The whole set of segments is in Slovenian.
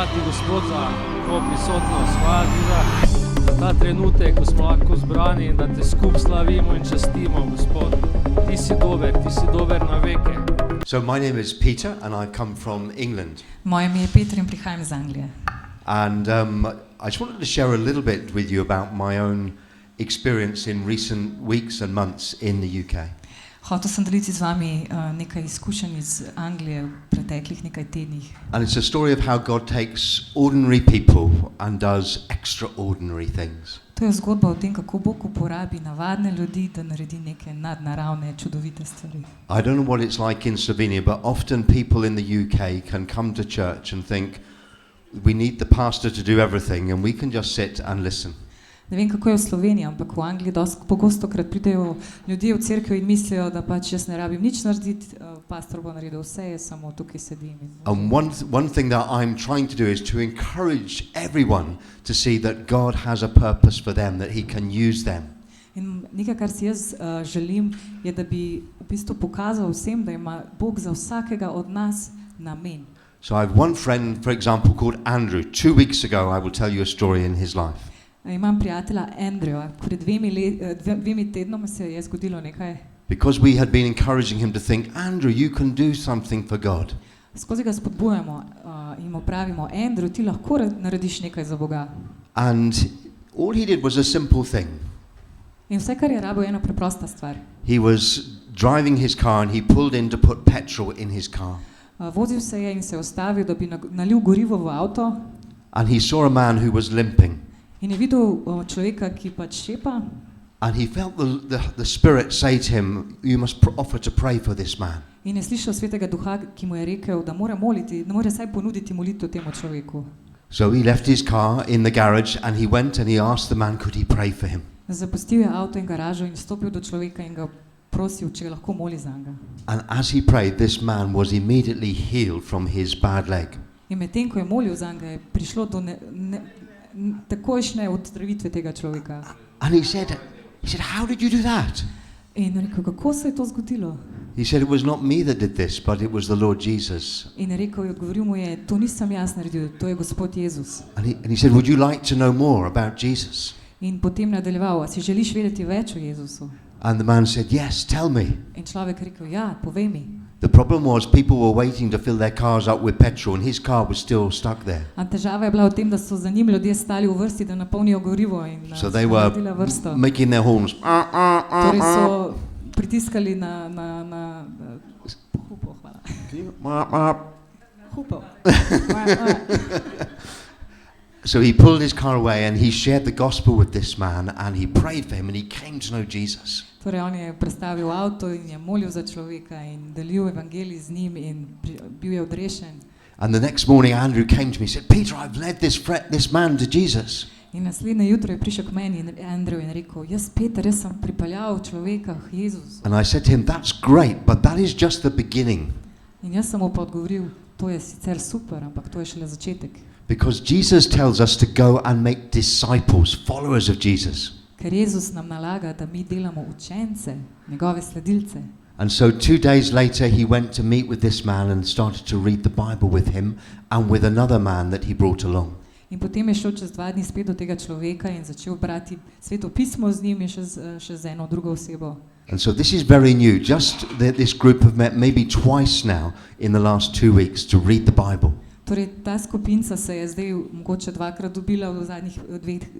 Hvala ti, Gospod, za to prisotnost. Hvala ti za ta trenutek, ko smo lahko zbrani in da te skup slavimo in častimo, Gospod. Ti si dober na veke. So my name is Peter and I come from England. Moje ime je Peter in prihajam iz Anglije. And I just wanted to share a little bit with you about my own experience in recent weeks and months in the UK. Hotel sem deliti z vami nekaj izkušenj iz Anglije v preteklih nekaj tednih. And it's a story of how God takes ordinary people and does extraordinary things. To je zgodba o tem, kako Bog uporabi navadne ljudi, da naredi neke nadnaravne, čudovite stvari. I don't know what it's like in Slovenia, but often people in the UK can come to church and think we need the pastor to do everything and we can just sit and listen. Ne vem, kako je v Sloveniji, ampak v Angliji pogostokrat pridejo ljudje v cerkev in mislijo, da pač jaz ne rabim nič narediti, pastor bo naredil vse, jaz samo tukaj sedim. And one thing that I'm trying to do is to encourage everyone to see that God has a purpose for them, that he can use them. In nekaj, kar si jaz želim, je, da bi v bistvu pokazal vsem, da ima Bog za vsakega od nas namen. So I have one friend, for example, called Andrew. 2 weeks ago, I will tell you a story in his life. Imam prijatelja Andrewa, pred dvemi tednoma se je zgodilo nekaj. Because we had been encouraging him to think, Andrew, you can do something for God. Skozi ga spodbujamo in mu pravimo, Andrew, ti lahko narediš nekaj za Boga. And all he did was a simple thing. In vse, kar je rabil, je ena preprosta stvar. He was driving his car and he pulled in to put petrol in his car. Vozil se je in se ustavil, da bi nalil gorivo v avto. And he saw a man who was limping. In je videl človeka, ki pač šepa. And he felt the Spirit say to him, you must offer to pray for this man. In je slišal Svetega Duha, ki mu je rekel, da mora moliti, da mora vsaj ponuditi molitev temu človeku. So he left his car in the garage and he went and he asked the man, could he pray for him? Zapustil je avto in garažo in stopil do človeka in ga prosil, če lahko moli zanj. And as he prayed, this man was immediately healed from his bad leg. In medtem, ko je molil zanj, je prišlo do takojšnje ozdravitve tega človeka. And he said, how did you do that? In rekel, kako se je to zgodilo? He said, it was not me that did this, but it was the Lord Jesus. In rekel, odgovoril mu je, to nisem jaz naredil, to je Gospod Jezus. And he said, would you like to know more about Jesus? In potem nadaljeval, a si želiš vedeti več o Jezusu? And the man said, yes, tell me. In človek rekel, ja, povej mi. The problem was people were waiting to fill their cars up with petrol and his car was still stuck there. A težava je bila v tem, da so za njim ljudje stali v vrsti, da napolnijo gorivo in so they were vrsto. Making their horns. Torej so pritiskali na hupo, hvala. Hupo. So he pulled his car away and he shared the gospel with this man and he prayed for him and he came to know Jesus. Torej on je prestavil avto in je molil za človeka in delil evangelij z njim in bil je odrešen. And the next morning Andrew came to me and said, Peter, I've led this man to Jesus. In naslednje jutro je prišel k meni Andrew in rekel, Peter, jaz sem pripeljal človeka k Jezusu. And I said to him, that's great, but that is just the beginning. In jaz sem mu pa odgovoril, to je sicer super, ampak to je šele začetek. Because Jesus tells us to go and make disciples, followers of Jesus. Ker Jezus nam nalaga, da mi delamo učence, njegove sledilce. And so 2 days later he went to meet with this man and started to read the Bible with him and with another man that he brought along. In potem je šel čez 2 dni spet do tega človeka in začel brati Sveto pismo z njim in še z eno drugo osebo. And so this is very new. Just this group have met maybe twice now in the last 2 weeks to read the Bible. Torej ta skupinca se je zdaj mogoče 2-krat dobila v zadnjih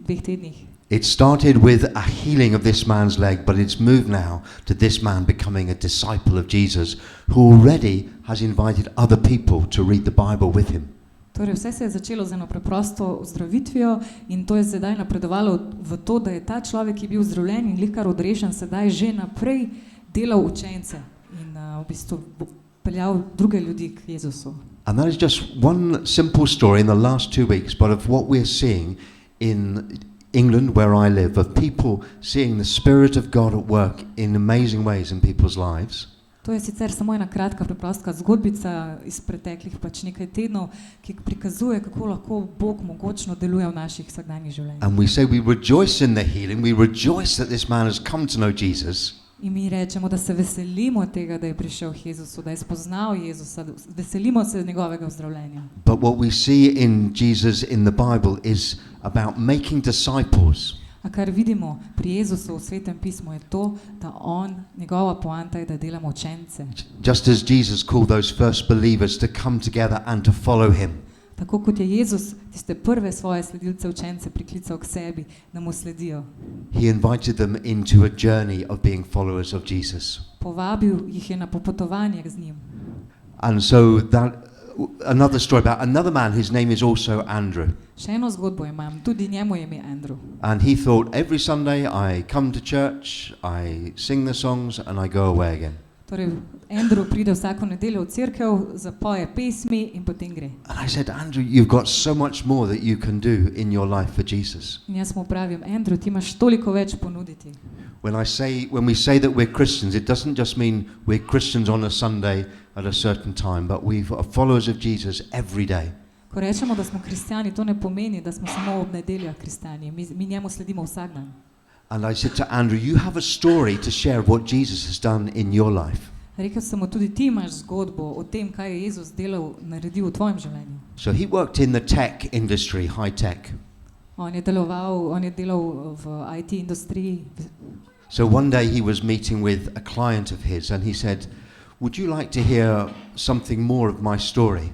dveh tednih. It started with a healing of this man's leg, but it's moved now to this man becoming a disciple of Jesus who already has invited other people to read the Bible with him. Torej vse se je začelo z eno preprosto ozdravitvijo in to je sedaj napredovalo v to, da je ta človek, ki je bil zdravljen in likar odrešen, sedaj že naprej delal učence in v bistvu peljal druge ljudi k Jezusu. And that is just one simple story in the last 2 weeks, but of what we're seeing in England, where I live, of people seeing the Spirit of God at work in amazing ways in people's lives. To je sicer samo ena kratka, preprosta zgodbica iz preteklih pač nekaj tednov, ki prikazuje, kako lahko Bog mogočno deluje v naših vsakdanjih življenjih. And we say we rejoice in the healing, we rejoice that this man has come to know Jesus. In mi rečemo, da se veselimo tega, da je prišel k Jezusu, da je spoznal Jezusa, veselimo se njegovega ozdravljenja. But what we see in Jesus in the Bible is about making disciples. A kar vidimo pri Jezusu v Svetem pismu je to, da njegova poanta je, da delamo učence. Just as Jesus called those first believers to come together and to follow him. Tako kot je Jezus tiste prve svoje sledilce učence priklical k sebi, da mu sledijo. He invited them into a journey of being followers of Jesus. Povabil jih je na popotovanje z njim. And so another story about another man, his name is also Andrew. Še eno zgodbo imam, tudi njemu je ime Andrew. And he thought, every Sunday I come to church, I sing the songs and I go away again. Torej, Andrew pride vsako nedeljo v cerkev, zapoje pesmi in potem gre. And I said, Andrew, you've got so much more that you can do in your life for Jesus. In jaz mu pravim, Andrew, ti imaš toliko več ponuditi. When we say that we're Christians, it doesn't just mean we're Christians on a Sunday at a certain time, but we are followers of Jesus every day. Ko rečemo, da smo kristjani, to ne pomeni, da smo samo ob nedeljah kristjani. Mi njemu sledimo vsak dan. And I said to Andrew, you have a story to share of what Jesus has done in your life. Rekel sem mu, tudi ti imaš zgodbo o tem, kaj je Jezus naredil v tvojem življenju. So he worked in the tech industry, high tech. On je delal v IT industriji. So one day he was meeting with a client of his and he said, would you like to hear something more of my story?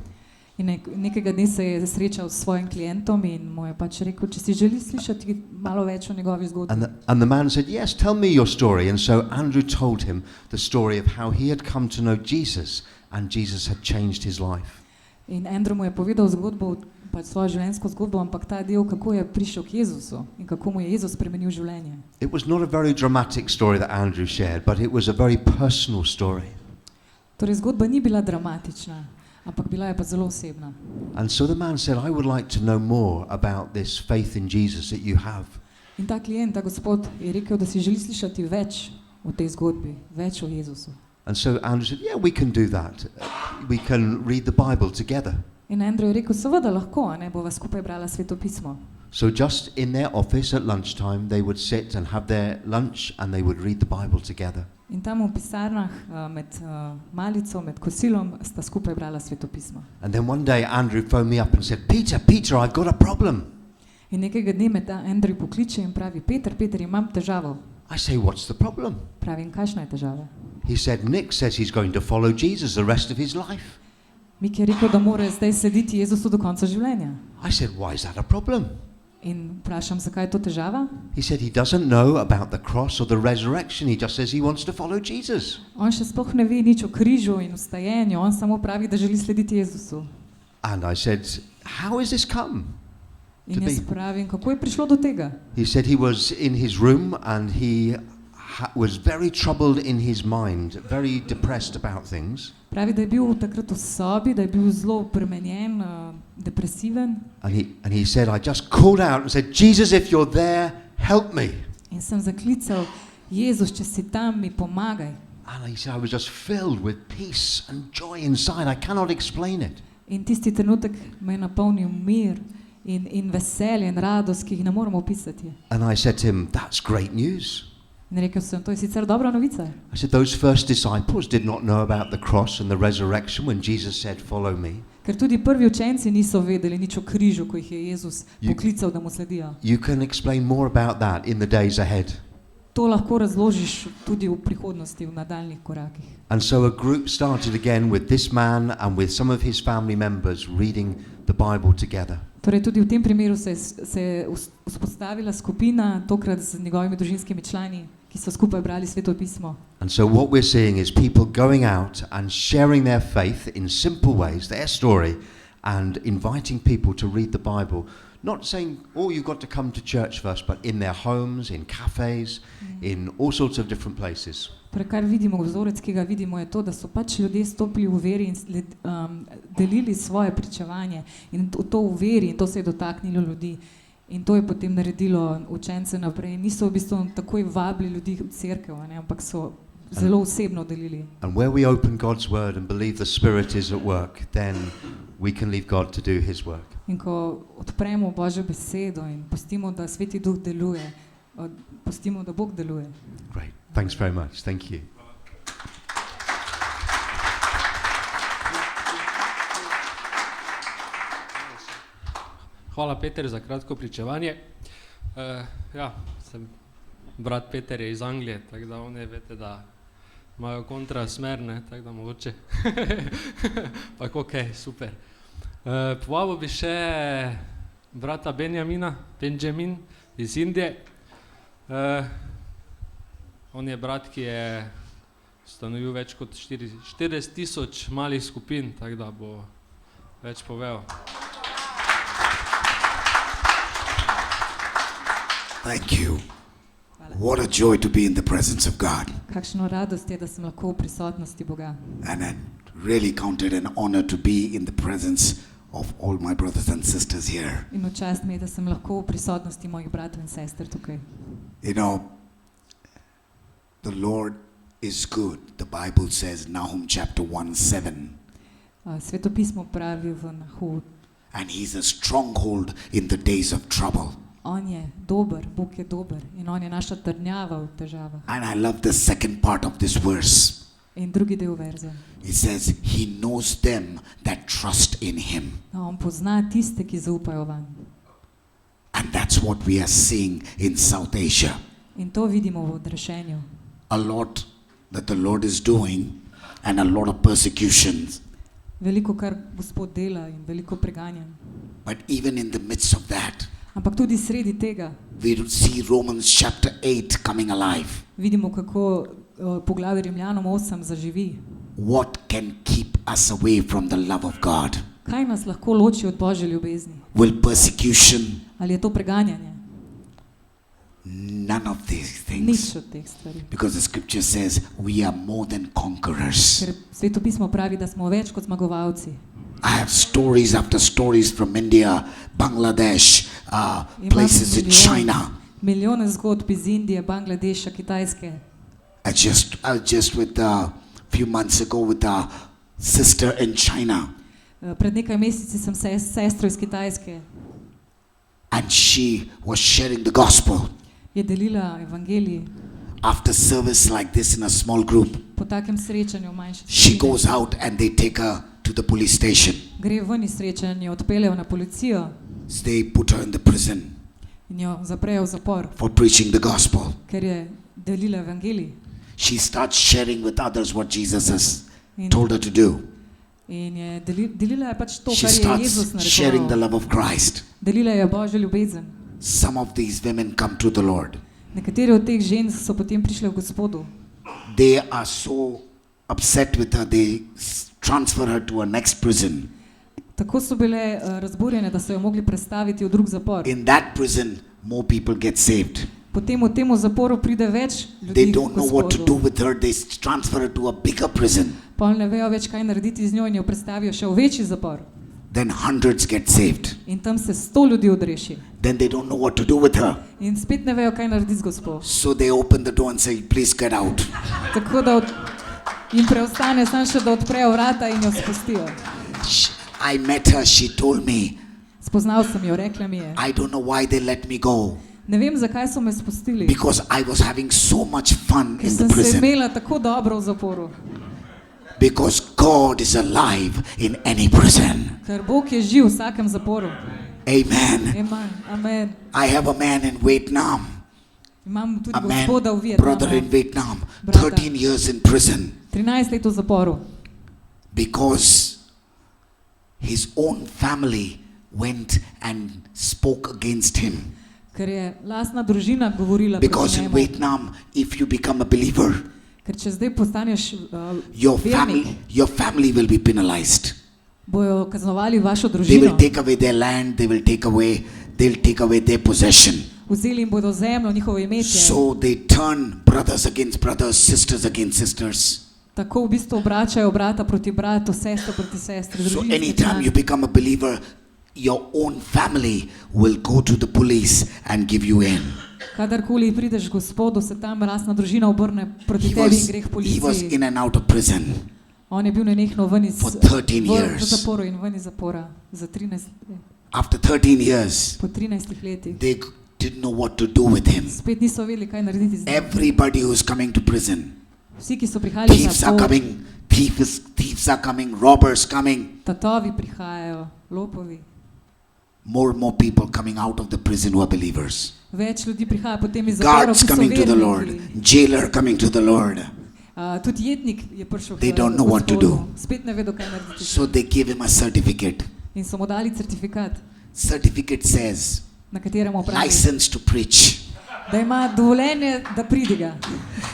In nekega dne se je srečal s svojim klientom in mu je pač rekel, če si želi slišati malo več o njegovi zgodbi. And the man said, yes, tell me your story. And so Andrew told him the story of how he had come to know Jesus and Jesus had changed his life. In Andrew mu je povedal zgodbo, pač svojo življenjsko zgodbo, ampak ta del, kako je prišel k Jezusu in kako mu je Jezus spremenil življenje. It was not a very dramatic story that Andrew shared, but it was a very personal story. Torej zgodba ni bila dramatična, ampak bila je pa zelo osebna. And so the man said, I would like to know more about this faith in Jesus that you have. In ta klient, ta gospod, je rekel, da si želi slišati več o tej zgodbi, več o Jezusu. And so Andrew said, yeah, we can do that. We can read the Bible together. In Andrew je rekel, seveda lahko, bova skupaj brala Sveto pismo. So just in their office at lunchtime, they would sit and have their lunch and they would read the Bible together. In tam v pisarnah med malico, med kosilom sta skupaj brala Sveto pismo. And then one day Andrew phoned me up and said, Peter, I've got a problem. In nekega dne me ta Andrew pokliče in pravi, Peter, imam težavo. I say, what's the problem? Pravim, kakšna je težava? He said, Nick says he's going to follow Jesus the rest of his life. Mik je rekel, da mora zdaj slediti Jezusu do konca življenja. I said, why is that a problem? In vprašam, zakaj je to težava? He said he doesn't know about the cross or the resurrection. He just says he wants to follow Jesus. On še sploh ne ve nič o križu in vstajenju, on samo pravi, da želi slediti Jezusu. And I said, how has this come? In jaz pravim, kako je prišlo do tega? He said he was in his room and he was very troubled in his mind, very depressed about things. Pravi, da je bil takrat v sobi, da je bil zelo premenjen, depresiven. And he said, I just called out and said, Jesus, if you're there, help me. In sem zaklical, Jezus, če si tam, mi pomagaj. And he said, I was just filled with peace and joy inside. I cannot explain it. In tisti trenutek me je napolnil mir in veselje in radost, ki jih ne moremo opisati. And I said to him, that's great news. In rekel sem, to je sicer dobra novica. I said, those first disciples did not know about the cross and the resurrection when Jesus said, follow me. Ker tudi prvi učenci niso vedeli nič o križu, ko jih je Jezus poklical, da mu sledijo. You can explain more about that in the days ahead. To lahko razložiš tudi v prihodnosti, v nadaljnih korakih. And so a group started again with this man and with some of his family members reading the Bible together. Torej tudi v tem primeru se je vzpostavila skupina, tokrat z njegovimi družinskimi člani, ki so skupaj brali Sveto pismo. And so what we're seeing is people going out and sharing their faith in simple ways, their story, and inviting people to read the Bible. Not saying, oh, you've got to come to church first, but in their homes, in cafes, in all sorts of different places. Torej, kar vidimo, vzorec, ki ga vidimo, je to, da so pač ljudje stopili v veri in delili svoje pričevanje in to v veri in to se je dotaknilo ljudi. In to je potem naredilo učence naprej. Niso v bistvu takoj vabili ljudi v cerkev, ampak so zelo osebno delili. And where we open God's word and believe the Spirit is at work, then we can leave God to do his work. In ko odpremo Božjo besedo in pustimo, da Sveti Duh deluje, pustimo, da Bog deluje. Great. Thanks very much. Thank you. Hvala, Peter, za kratko pričevanje. Ja, brat Peter je iz Anglije, tako da oni veste, da imajo kontrasmer, ne, tako da mogoče. Pa ok, super. Povabil bi še brata Benjamin iz Indije. On je brat, ki je ustanovil več kot 40,000 malih skupin, tako da bo več povedal. Thank you. What a joy to be in the presence of God. Kakšno radost je, da sem lahko v prisotnosti Boga. And I really counted an honor to be in the presence of all my brothers and sisters here. In v čast mi je, da sem lahko v prisotnosti mojih bratov in sester tukaj. You know, the Lord is good. The Bible says, Nahum chapter 1:7. Svetopismo pravi v Nahu. And he's a stronghold in the days of trouble. On je dober, Bog je dober in on je naša trdnjava v težavah. And I love the second part of this verse. In drugi del verza. It says, he knows them that trust in him. On pozna tiste, ki zaupajo vanj. And that's what we are seeing in South Asia. In to vidimo v odrešenju. A lot that the Lord is doing and a lot of persecutions. Veliko, kar Gospod dela in veliko preganjanj. But even in the midst of that, Ampak tudi sredi tega we see Romans chapter 8 coming alive. vidimo, kako poglavje Rimljanom 8 zaživi. What can keep us away from the love of God? Kaj nas lahko loči od Božje ljubezni? Will persecution? Ali je to preganjanje? None of these things. Nič od teh stvari. Because the scripture says we are more than conquerors. Ker svetopismo pravi, da smo več kot zmagovalci. I have stories after stories from India, Bangladesh, places in China. Milijone zgodb iz Indije, Bangladeša, Kitajske. I was just with a few months ago with a sister in China. Pred nekaj meseci sem se s sestro iz Kitajske. And she was sharing the gospel. Je delila evangelij. After service like this in a small group, Po takem srečanju v manjši she skupini goes out and they take her to the police station. gre ven iz srečanja, odpeljejo na policijo So they put her in the prison in jo zaprejo v zapor, for preaching the gospel. ker je delila evangelij. She starts sharing with others what Jesus has In, told her to do. in je delila je pač to, She kar je Jezus starts sharing the narekoval. love of Christ. Delila je Božjo ljubezen. Some of these women come to the Lord. Nekateri od teh žensk so potem prišle v Gospodu. They are so upset with her, they transfer her to a next prison. Tako so bile razburjene, da so jo mogli prestaviti v drug zapor. In that prison, more people get saved. Potem v temu zaporu pride več They ljudi k don't know what to do Gospodu. with her. They transfer her to a bigger prison. Pol ne vejo več, kaj narediti z njo in jo prestavijo še v večji zapor. Then hundreds get saved. In tam se 100 ljudi odreši. Then they don't know what to do with her. In spet ne vejo, kaj narediti z Gospodom. So they open the door and say, please get out. Tako da jim preostane samo še, da odprejo vrata in jo spustijo. I met her, she told me, Spoznal sem jo, rekla mi je. I don't know why they let me go. Ne vem, zakaj so me spustili. Because I was having so much fun Ker in the sem se prison. imela tako dobro v zaporu. Because God is alive in any prison. Ker Bog je živ v vsakem zaporu. Amen. Amen. Amen. I have a man in Vietnam, Imam tudi a man, Gospoda v brother in Vietnamu. Vietnam, Brata. 13 years in prison 13 let v zaporu. because his own family went and spoke against him. Ker je lastna družina govorila Because proti in njemu. Vietnam, if you become a believer, Ker če zdaj postaneš your vernik, family will be penalized. bojo kaznovali vašo They will družino. take away their land, they'll take away their possession. Vzeli jim bodo zemljo, njihovo imetje. So they turn brothers against brothers, sisters against sisters. Tako v bistvu obračajo brata proti bratu, sestro proti sestri. So družinske anytime člane. you become a believer, your own family will go to the police and give you in. Kadarkoli prideš k Gospodu, se tam lastna družina obrne proti tebi in gre k He was policiji. in and out of prison. On je bil nenehno ven iz For 13 v years. zaporu in ven iz zapora za 13 let. After 13 years, Po 13 letih. didn't know what to do with him. Spet niso vedeli, kaj narediti z njim. Everybody who's coming to prison, Vsi, ki so prihajali v thieves are zapor, coming, thieves are coming, robbers coming. tatovi prihajajo, lopovi. More and more people coming out of the prison who are believers. Več ljudi prihaja potem iz zaporov, Guards ki so coming to the Lord, verniki. jailer coming to the Lord. Tudi jetnik je prišel They k don't know what to Gospodu. do. Spet ne vedo, kaj narediti. So they give him a certificate. In so mu dali certifikat, Certificate says na katerem pravi, license to preach. da ima dovoljenje, da pridiga.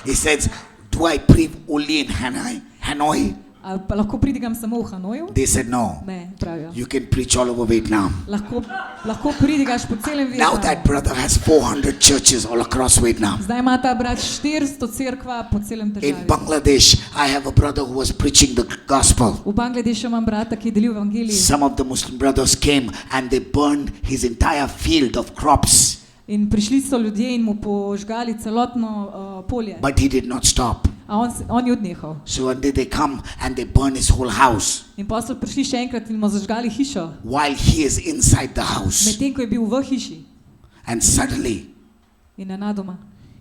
He says, do I preach only in Hanoi? Ali pa lahko pridigam samo v Hanoju? They said, no. Ne, pravijo. You can preach all over Vietnam. Lahko pridigaš po celem Now that Vietnamu. brother has 400 churches all across Vietnam. Zdaj ima ta brat 400 cerkva po celem In državi. Bangladesh, I have a brother who was preaching the gospel. V Bangladešu imam brata, ki je delil evangelij. Some of the Muslim brothers came and they burned his entire field of crops. In prišli so ljudje in mu požgali celotno polje. But he did not stop. A on je odnehal. So one day they come and they burn his whole house In pa so prišli še enkrat in mu zažgali hišo, while he is inside the house. medtem ko je bil v hiši. And suddenly In nenadoma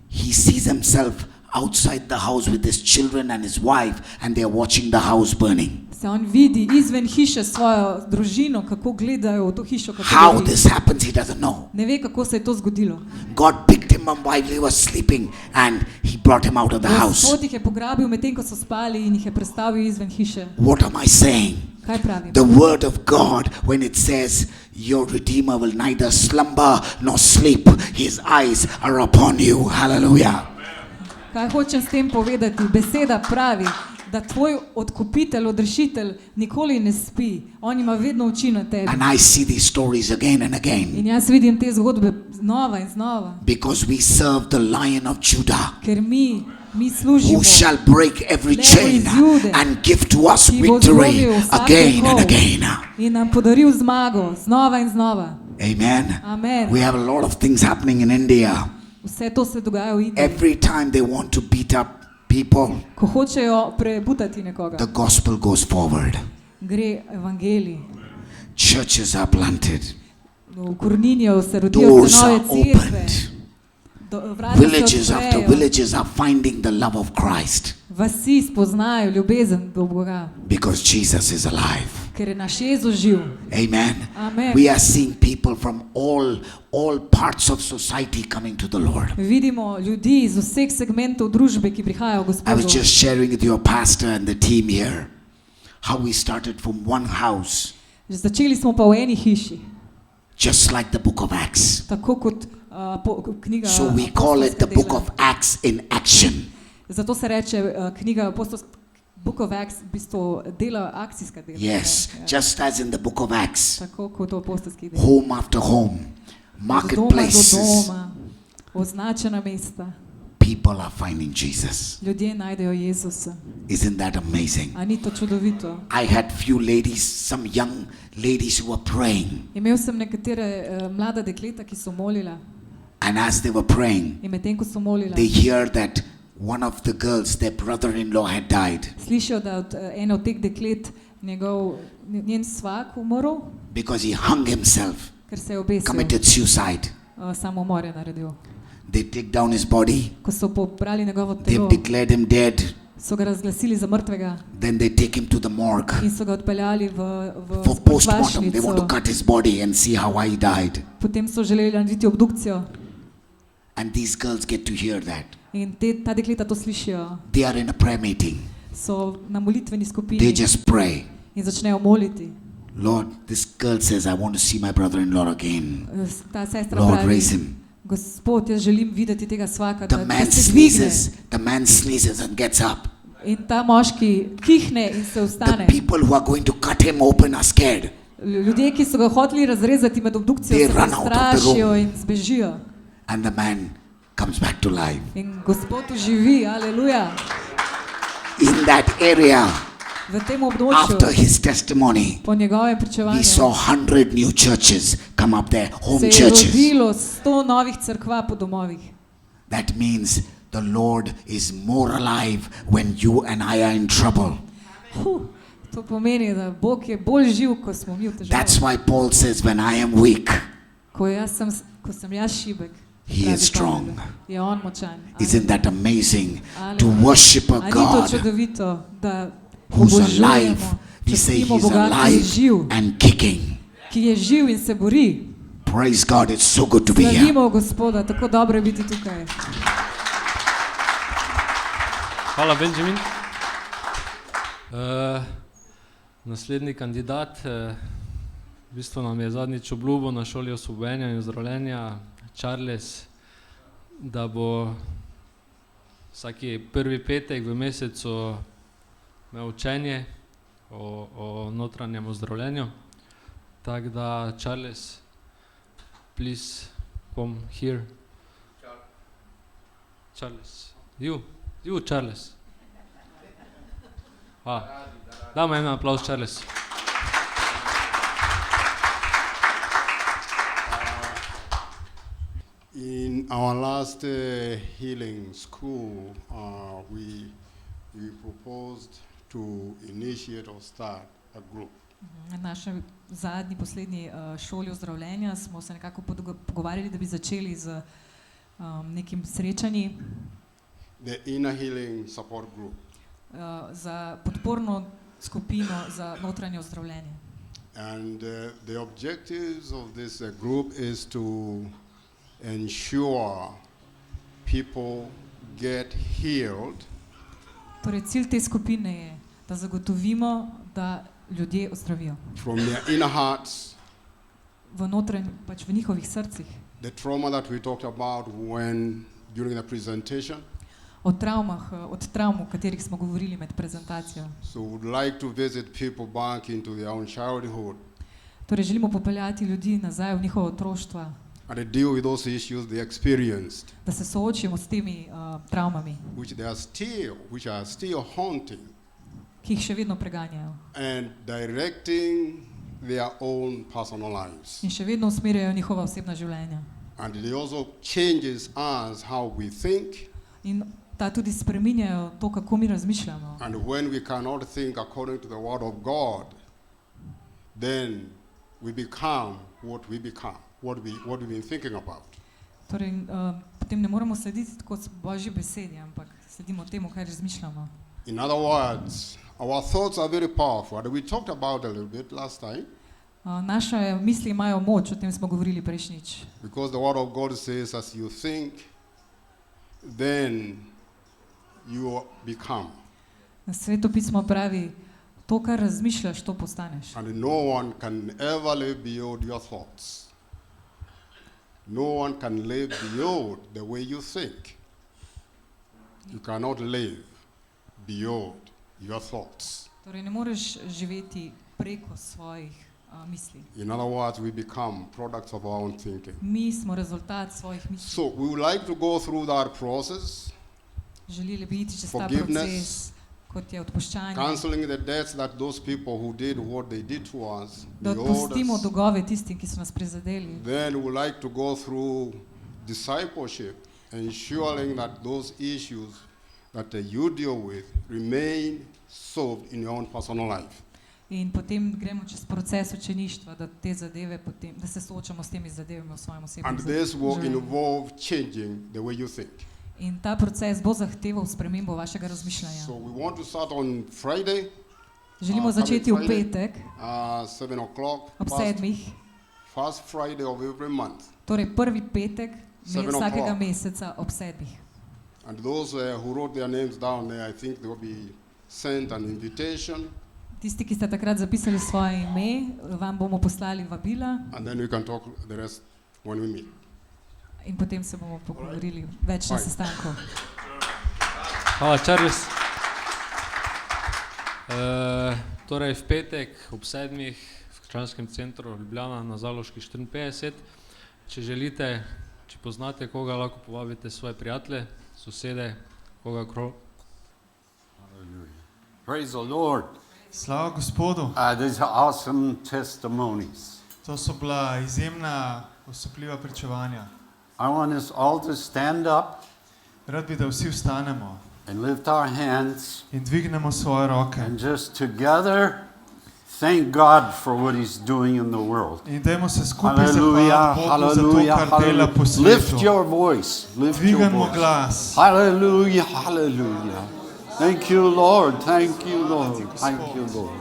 he sees himself outside the house with his children and his wife, and they are watching the house burning. se on vidi izven hiše svojo družino, kako gledajo v to hišo, kako How gori. this happens, he doesn't know. Ne ve, kako se je to zgodilo. God picked him up while he was sleeping and he brought him out of the house. Gospod jih je pograbil medtem, ko so spali, in jih je prestavil izven hiše. What am I saying? Kaj pravim? The word of God, when it says, your Redeemer will neither slumber nor sleep, his eyes are upon you. Hallelujah. Kaj hočem s tem povedati? Beseda pravi, da tvoj odkupitelj, odrešitelj nikoli ne spi. On ima vedno oči na tebi. And I see these stories again and again In jaz vidim te zgodbe znova in znova, because we serve the Lion of Judah, ker mi služimo, who shall break every Levo chain iz Jude, and give to us ki bo victory zlomil vsak again and okov again. in nam podaril zmago znova in znova. Amen. Amen. We have a lot of things happening in India. Vse to se dogaja v Indiji. Every time they want to beat up people, Ko hočejo prebutati nekoga, the gospel goes forward. gre evangelij. Churches are planted. Ukorninijo se, rodijo Doors se nove are cerkve. opened. Vrata se Villages after odprejo. villages are finding the love of Christ Vasi spoznajo ljubezen do Boga, because Jesus is alive. ker je naš Jezus živ. Amen. Amen. We are seeing people from all parts of society coming to the Lord. Vidimo ljudi iz vseh segmentov družbe, ki prihajajo v I was Gospodu. just sharing with your pastor and the team here how we started from one house, Začeli smo pa v eni hiši, just like the book of Acts. tako kot knjiga So we call it the Apostolska book dela. of Acts in action. Zato se reče knjiga Apostolska, Book of Acts, v bistvu dela, akcijska dela. Yes, Ja. just as in the book of Acts, Tako kot v apostolskih delih. home after home, Od doma do marketplaces, doma, označena mesta. people are finding Jesus. Ljudje najdejo Jezusa. Isn't that amazing? A ni to čudovito? I had few ladies, some young ladies who were praying, Imel sem nekatere mlada dekleta, ki so molila, and as they were praying, in medtem ko so molila, they hear that one of the girls, their brother-in-law had died slišijo, da od ene od teh deklet njen svak umrl, because he hung himself, ker se je obesil, committed suicide. samomor je naredil. They take down his body, Ko so pobrali njegovo they've telo, declared him dead, so ga razglasili za mrtvega then they take him to the morgue in so ga odpeljali v for postmortem. They want to vašnico. cut his body and see how he died. Potem so želeli narediti obdukcijo And these girls get to hear that. in ta dekleta to slišijo. They are in a prayer meeting. So na molitveni They skupini just pray. in začnejo moliti. Lord, this girl says, I want to see my brother-in-law again. Ta sestra Lord, pravi, raise him. Gospod, jaz želim videti tega svaka, The da man se dvigne. sneezes and gets up. In ta moški kihne in se The vstane. people who are going to cut him open are scared. Ljudje, ki so ga hoteli razrezati med obdukcijo, They se run out of the prestrašijo room. in zbežijo. And the man comes back to life. In Gospod živi, aleluja. In that area, V tem after območju, his testimony, po njegovem he pričevanju, saw 100 new churches come up there, se home je churches. rodilo 100 novih cerkva po domovih. That means the Lord is more alive when you and I are in trouble. To pomeni, da Bog je bolj živ, ko smo mi v That's težavah. why Paul says, when I am weak, Ko sem jaz šibek, He pravi is strong. Pavel. Je on močan. Isn't that amazing to Aleluja. worship a A ni to God čudovito, da who's obožujemo, alive? We say častimo he's Boga, ki je alive živ, and kicking. ki je živ in se bori. Praise God, it's so good to be here. Slavimo Gospoda, tako dobro je biti tukaj. Hvala, Benjamin. Naslednji kandidat, v bistvu nam je zadnjič obljubil na šoli osvobojenja in ozdravljenja Charles, da bo vsaki prvi petek v mesecu imel učenje o notranjem ozdravljenju. Tako da, Charles, please come here. Charles. You, Charles. Dajmo en aplauz, Charles. In our last healing school, we proposed to initiate or start a group. Na naši zadnji, poslednji šoli ozdravljenja smo se nekako pogovarjali, da bi začeli z nekim srečanji The Inner Healing Support Group. Za podporno skupino za notranje ozdravljenje. And the objectives of this group is to ensure people get healed Torej, cilj te skupine je, da zagotovimo, da ljudje ozdravijo from their inner hearts. pač v njihovih srcih. The trauma that we talked about during the presentation. Od travm, o katerih smo govorili med prezentacijo. So we would like to visit people back into their own childhood. Torej, želimo popeljati ljudi nazaj v njihovo otroštvo, And to deal with those issues they experienced, da se soočimo s temi travmami, which are still haunting ki jih še vedno preganjajo and directing their own personal lives. in še vedno usmerjajo njihova osebna življenja. And it also changes us how we think. In ta tudi spreminjajo to, kako mi razmišljamo. And when we cannot think according to the word of God, then we become what we've been thinking about. Torej, potem ne moremo slediti tako Božji besedi, ampak sledimo temu, kaj razmišljamo. In other words, our thoughts are very powerful. And we talked about it a little bit last time. Naše misli imajo moč, o tem smo govorili prejšnjič. Because the word of God says, as you think, then you become. Na Sveto pismo pravi, to, kar razmišljaš, to postaneš. And no one can ever live beyond your thoughts. No one can live beyond the way you think. You cannot live beyond your thoughts. Torej, ne moreš živeti preko svojih misli. In other words, we become products of our own thinking. Mi smo rezultat svojih misli. So we would like to go through that process, Želeli bi iti čez ta Forgiveness, proces, kot je odpuščanje, canceling the debts that those people who did what they did to us, da they owed odpustimo us. dolgove tistim, ki so nas prizadeli. Then we would like to go through discipleship, ensuring that those issues that you deal with remain solved in your own personal life. In potem gremo čez proces učeništva, da te zadeve potem, da se soočamo s temi zadevami v svojem osebnem And this will življenju. involve changing the way you think. In ta proces bo zahteval spremembo vašega razmišljanja. So we want to start on Friday, Želimo coming začeti v Friday, petek 7 o'clock, ob 7. first Friday of every month. Torej prvi petek 7 vsakega o'clock. meseca ob 7. And those who wrote their names down there, I think they will be sent an invitation, Tisti, ki ste takrat zapisali svoje ime, vam bomo poslali vabila and then we can talk the rest when we meet. in potem se bomo pogovorili več na Fine. sestanku. Hvala, Charles. Torej, v petek ob 7. v Krščanskem centru Ljubljana na Zaloški 54. Če želite, če poznate koga, lahko povabite svoje prijatelje, sosede, koga Praise the Lord. Slava Gospodu. These are awesome testimonies. To so bila izjemna osupljiva pričevanja. I want us all to stand up Rad bi, da vsi vstanemo and lift our hands in dvignemo svoje roke and just together Thank God for what He's doing in the world. In dajmo se skupaj Hallelujah, zahvaliti Bogu za to, hallelujah, kar dela po hallelujah. Lift svetu. your voice. Lift your Dvignimo voice. glas. Hallelujah, hallelujah. Thank you, Lord. Thank you, Lord. Thank you, Lord.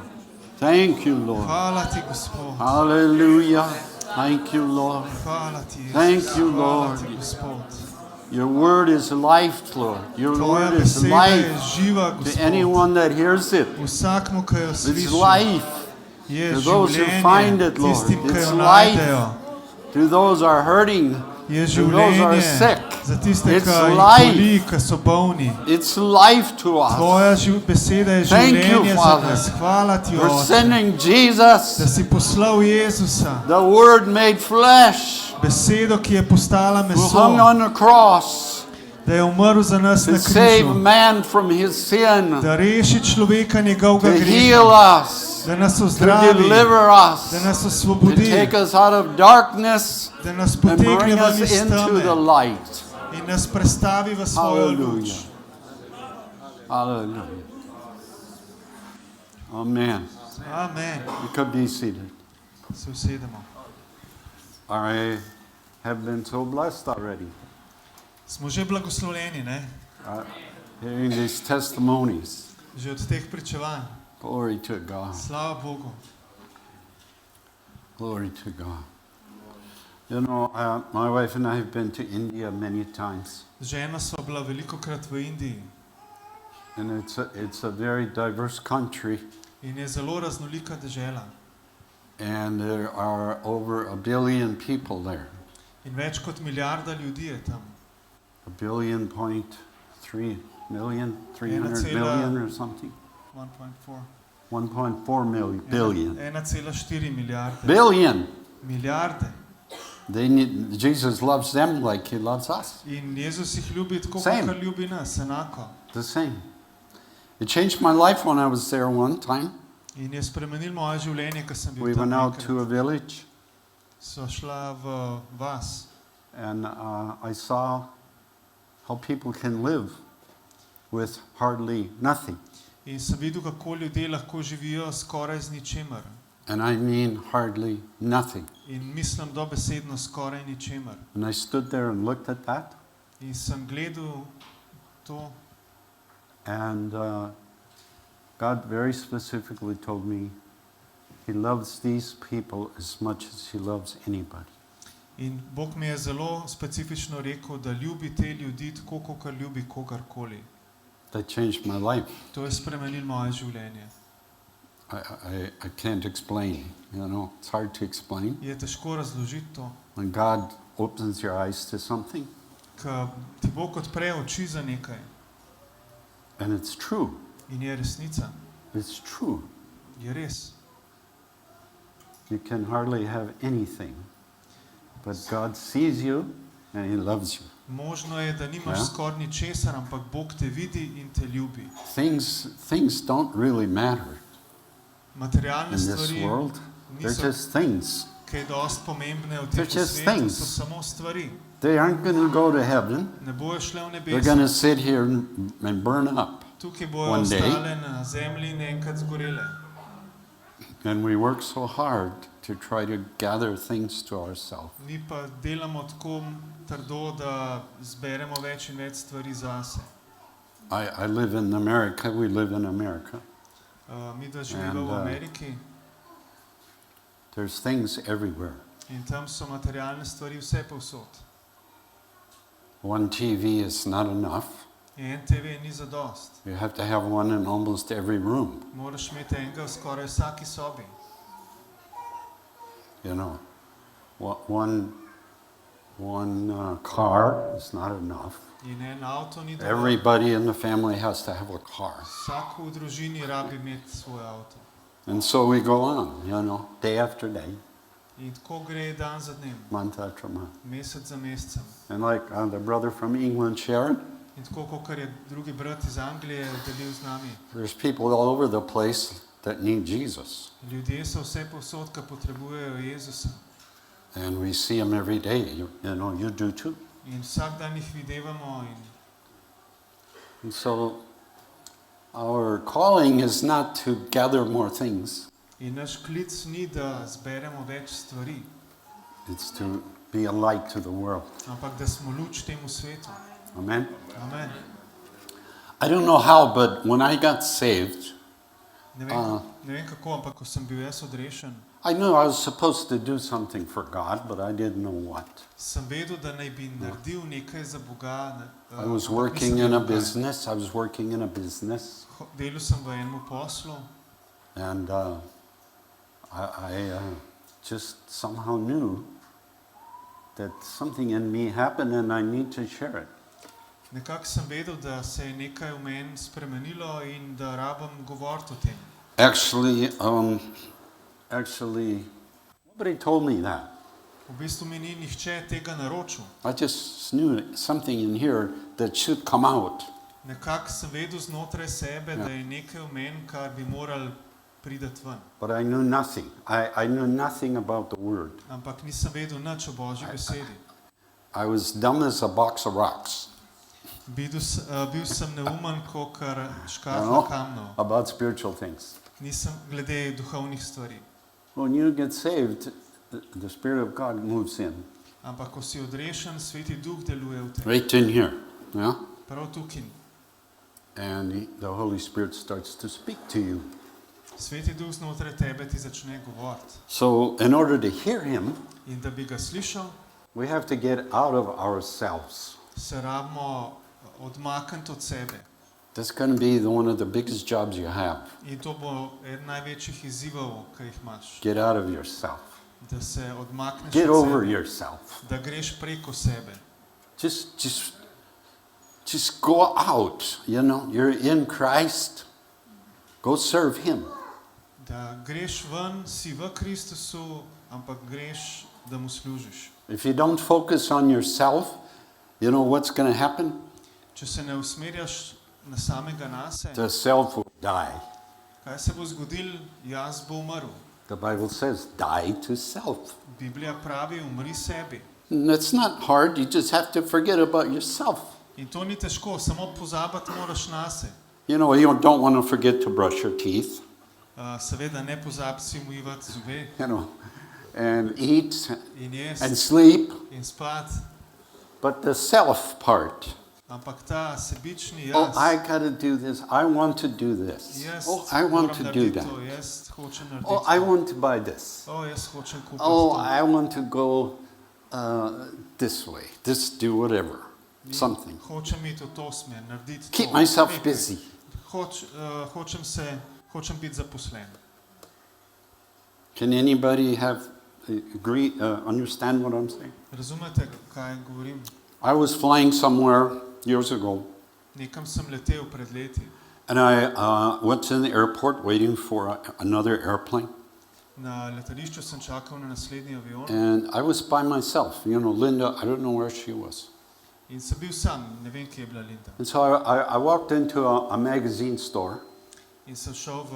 Thank you, Lord. Hvala ti, Gospod. Hallelujah. Thank you, Lord. Hvala ti, Jezus. Thank you, Hvala Lord. ti, Gospod. Your word is life, Lord. Your Tvoja word is beseda je life živa, to Gospod. anyone that hears it. Vsakmu, ki jo It's sliši, life je to those who find življenje. it, Lord. Tistim, ki It's jo life najdejo, to those who are hurting. je To those who are življenje. sick. Za tiste, It's ki jih life. boli, ki so bolni. It's life to us. Tvoja beseda je Thank you, življenje za Father, nas. Hvala ti, for Oče, sending da Jesus, si poslal Jezusa, the Word made flesh, besedo, ki je postala who hung meso, on the cross da je umrl za nas to na save križu, man from his sin, da reši človeka njegovega to heal greha, us, da nas to ozdravi, deliver us, da nas to osvobodi, take us out of darkness da nas and potegne bring ven us iz into the teme light. in nas prestavi v svojo luč. Hallelujah. Hallelujah. Amen. Amen. You could be seated. Se usedemo. I have been so blessed already, Smo že blagoslovljeni, ne? hearing these testimonies. Že od teh pričevanj. Glory to God. Slava Bogu. Glory to God. You know, my wife and I have been to India many times, Z ženo sva bila velikokrat v Indiji and it's a very diverse country, in je zelo raznolika dežela. and there are over 1 billion people there. In več kot milijarda ljudi je tam. 1.3 billion, 300 million or something. 1.4. 1.4 billion. 1,4 milijarde. Billion. Milijarde. Jesus loves them like He loves us. In Jezus jih ljubi tako, Same. kot ljubi nas, enako. The same. It changed my life when I was there one time. In je spremenil moje življenje, ko sem bil We tam went out to enkrat. a village, So šla v vas and I saw how people can live with hardly nothing. in sem videl, kako ljudje lahko živijo skoraj z ničemer. And I mean hardly nothing. In mislim dobesedno skoraj ničemer. And I stood there and looked at that, In sem gledal to and God very specifically told me He loves these people as much as He loves anybody. in Bog mi je zelo specifično rekel, da ljubi te ljudi tako, kot ljubi kogarkoli. That changed my life. To je spremenil moje življenje. I can't explain, you know, it's hard to explain. Je težko razložiti to, When God opens your eyes to something, ker ti Bog odpre oči za nekaj and it's true, in je resnica, it's true. je res. You can hardly have anything, but God sees you and He loves you. Možno je, da nimaš Ja. skoraj ničesar, ampak Bog te vidi in te ljubi. Things don't really matter Materialne in this stvari world. They're niso just things. kaj dosti pomembne v They're tem just svetu, things. so samo stvari. They aren't going to go to heaven. Ne bojo šle v They're going to nebesa. sit here and burn up. Tukaj bojo one day. ostale na zemlji in enkrat zgorele. And we work so hard to try to gather things to ourselves. Mi pa delamo tako trdo, da zberemo več in več stvari zase. I live in America. We live in America. Mi da živimo v Ameriki There's things everywhere. in tam so materialne stvari vse povsod. One TV is not enough. En TV ni zadost. You have to have one in almost every room. Moraš imeti enega v skoraj vsaki sobi. You know, one car is not enough. In en avto ni dovolj. Everybody in the family has to have a car. Vsak v družini rabi imeti svoj avto. And so we go on, you know, day after day, In tako gre dan za dnem, month after month. mesec za mesecem. And like the brother from England shared, In tako, kot je drugi brat iz Anglije delil z nami. there's people all over the place that need Jesus. Ljudje so vse povsod, ki potrebujejo Jezusa. And we see them every day. You know, you do too. In vsak dan jih videvamo in And so our calling is not to gather more things. In naš klic ni, da zberemo več stvari, It's to be a light to the world. ampak da smo luč temu svetu. Amen. Amen. I don't know how, but when I got saved, Ne vem kako, ampak ko sem bil jaz odrešen, I knew I was supposed to do something for God, but I didn't know what. sem vedel, da naj bi naredil nekaj za Boga. I was ampak working nisem in a vedel, kaj. business. I was working in a business, Delal sem v enem poslu and I just somehow knew that something in me happened, and I need to share it. Nekako sem vedel, da se je nekaj v meni spremenilo in da rabim govoriti o tem. Actually, nobody told me that. V bistvu mi ni nihče tega naročil. I just knew something in here that should come out. Nekako sem vedel znotraj sebe, da je nekaj v meni, kar bi moral priti ven. But I knew nothing. I knew nothing about the word. Ampak nisem vedel nič o Božji besedi. I was dumb as a box of rocks. Bil sem neumen, kakor You škatla know, kamnov. about spiritual things. Nisem glede duhovnih stvari. When you get saved, the Spirit of God moves in. Ampak ko si odrešen, Sveti Duh deluje v tem. Right in here. Yeah? Prav tukaj. And the Holy Spirit starts to speak to you. Sveti Duh znotraj tebe ti začne govoriti. So, in order to hear Him, In da bi ga slišal, we have to get out of ourselves. se rabimo odmakniti od sebe. That's going to be one of the biggest jobs you have. In to bo eden največjih izzivov, ki jih imaš. Get out of yourself. Da se odmakneš Get od over sebe. yourself. Da greš preko sebe. Just go out. You know, you're in Christ. Go serve Him. Da greš ven, si v Kristusu, ampak greš, da mu služiš. If you don't focus on yourself, you know what's going to happen? Če se ne usmerjaš na samega nase, The self will die. kaj se bo zgodilo? Jaz bo umrl. The Bible says, die to self. Biblija pravi, umri sebi. And it's not hard. You just have to forget about yourself. In to ni težko, samo pozabiti moraš nase. You know, you don't want to forget to brush your teeth, Seveda ne pozabi si umivati zobe you know, and eat in and jesti sleep. in spati. But the self part, Ampak ta sebični oh, jaz, I got to do this. I want to do this. jaz Oh, I want moram to do narediti that. to, jaz hočem narediti Oh, I to. want to buy this. Jaz hočem kupiti Oh, to. I want to go this way. Just do whatever, something. Hočem iti v to smer, narediti Keep to. myself Nekaj. busy. Hočem biti zaposlen. Can anybody understand what I'm saying? Razumete, kaj govorim? I was flying somewhere years ago, Nekam sem letel pred leti and I went to the airport waiting for another airplane, na letališču, sem čakal na naslednji avion and I was by myself. You know, Linda, I don't know where she was. in sem bil sam, ne vem, kje je bila Linda. And so I walked into a magazine store, In sem šel v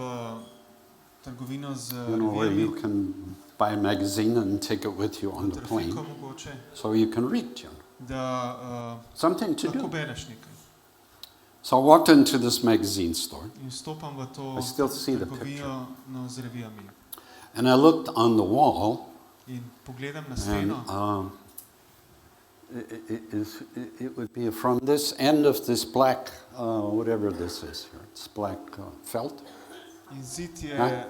trgovino z you know, where you revijami, can buy a magazine and take it with you on the plane, trafiko mogoče, so you can read, you know, da something to lahko do. bereš nekaj. So I walked into this magazine store, In stopam v to I still see the trgovino z revijami. and I looked on the wall, In pogledam na and steno, it would be from this end of this black, whatever this is here, it's black felt, in zid je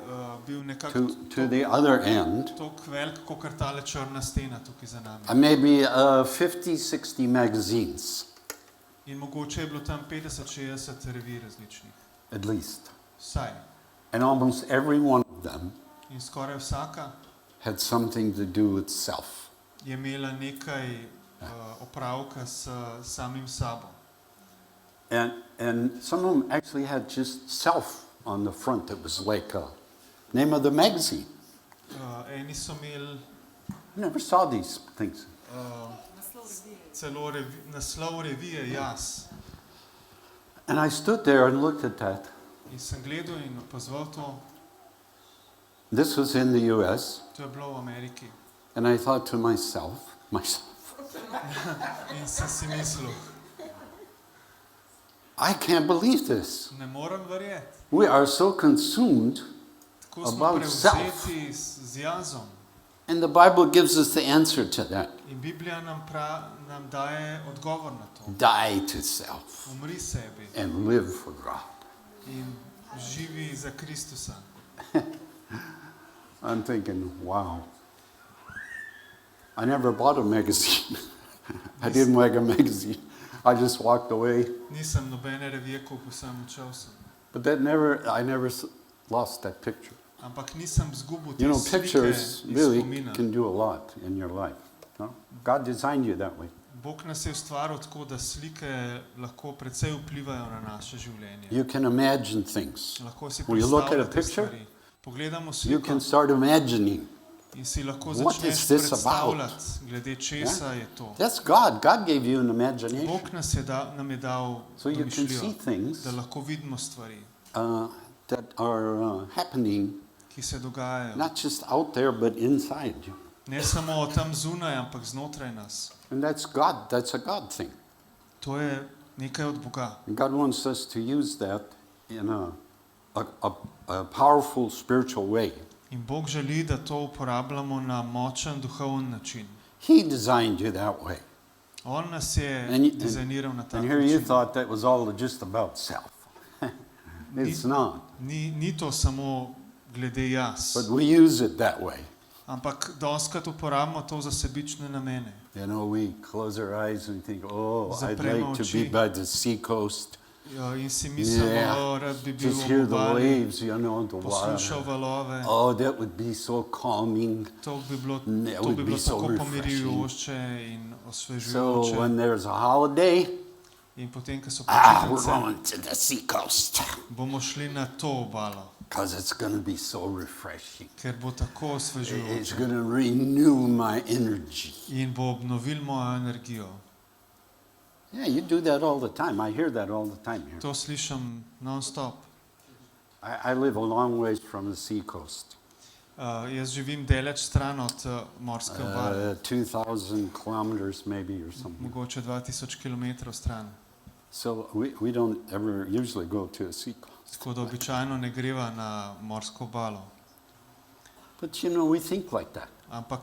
bil nekako to the other end, toliko velik, kakor tale črna stena tukaj za nami. maybe 50, 60 magazines, In mogoče je bilo tam 50-60 revij različnih. at least. Vsaj. And almost every one of them In skoraj vsaka had something to do with self. je imela nekaj opravka s samim sabo. And some of them actually had just self on the front. It was like a name of the magazine. Eni so imeli I never saw these things. celo naslov revije Jaz. And I stood there and looked at that. In sem gledal in opazoval to, This was in the US. to je bilo v Ameriki. And I thought to myself, In sem si mislil, I can't believe this. ne morem verjeti. We are so consumed Kako smo About prevzeti z jazom. And the Bible gives us the answer to that. In Biblija nam daje odgovor na to. Die to self Umri sebi and live for God. in živi za Kristusa. I'm thinking, wow. I never bought a magazine. I didn't like a magazine. I just walked away. Nisem nobene revije kupil, sem odšel sem. But I never lost that picture. Ampak nisem zgubil te You know, slike pictures iz really spomina. can do a lot in your life. No? God designed you that way. Bog nas je ustvaril tako, da slike lahko precej vplivajo na naše življenje. You can imagine things. Lahko si When you look at a predstavljate picture, stvari. Pogledamo You sliko can start imagining. in si lahko What začneš is this predstavljati, glede česa je to. That's God. God gave you an imagination. Bog nam je dal So you can see domišljijo, things da lahko vidimo stvari, that are happening, ki se dogajajo. not just out there, but inside you. Ne samo tam zunaj, ampak znotraj nas. And that's God. That's a God thing. To je nekaj od Boga. And God wants us to use that in a powerful spiritual way. In Bog želi, da to uporabljamo na močen duhoven način. He designed you that way. On nas je And dizajniral na tak And here you način. thought that was all just about self. It's not. Ni to samo glede jaz, But we use it that way. ampak dostikrat uporabimo to za sebične namene. You know, we close our eyes and think, oh, I'd Zapremo like to oči. be by the seacoast. Ja, in si mislimo, Yeah. rad bi bil Just ob hear the obali, waves, you know, the poslušal water. valove. Oh, that would be so calming. To bi bilo, That to would bi be bilo so tako refreshing. pomirjujoče in So osvežujoče. when there's a holiday, In potem, ko so we're počitnice, going to the seacoast bomo šli na to obalo, because it's going to be so refreshing. ker bo tako It's osvežujoče going to renew my energy. in bo obnovil mojo energijo. Yeah, you do that all the time. I hear that all the time here. To slišam non-stop. I live a long ways from the seacoast. Jaz živim daleč stran od morske obale, 2,000 kilometers maybe or something. mogoče 2000 km stran. So we don't ever usually go to a seacoast. Tako da običajno ne greva na morsko obalo. But you know, we think like that. Ampak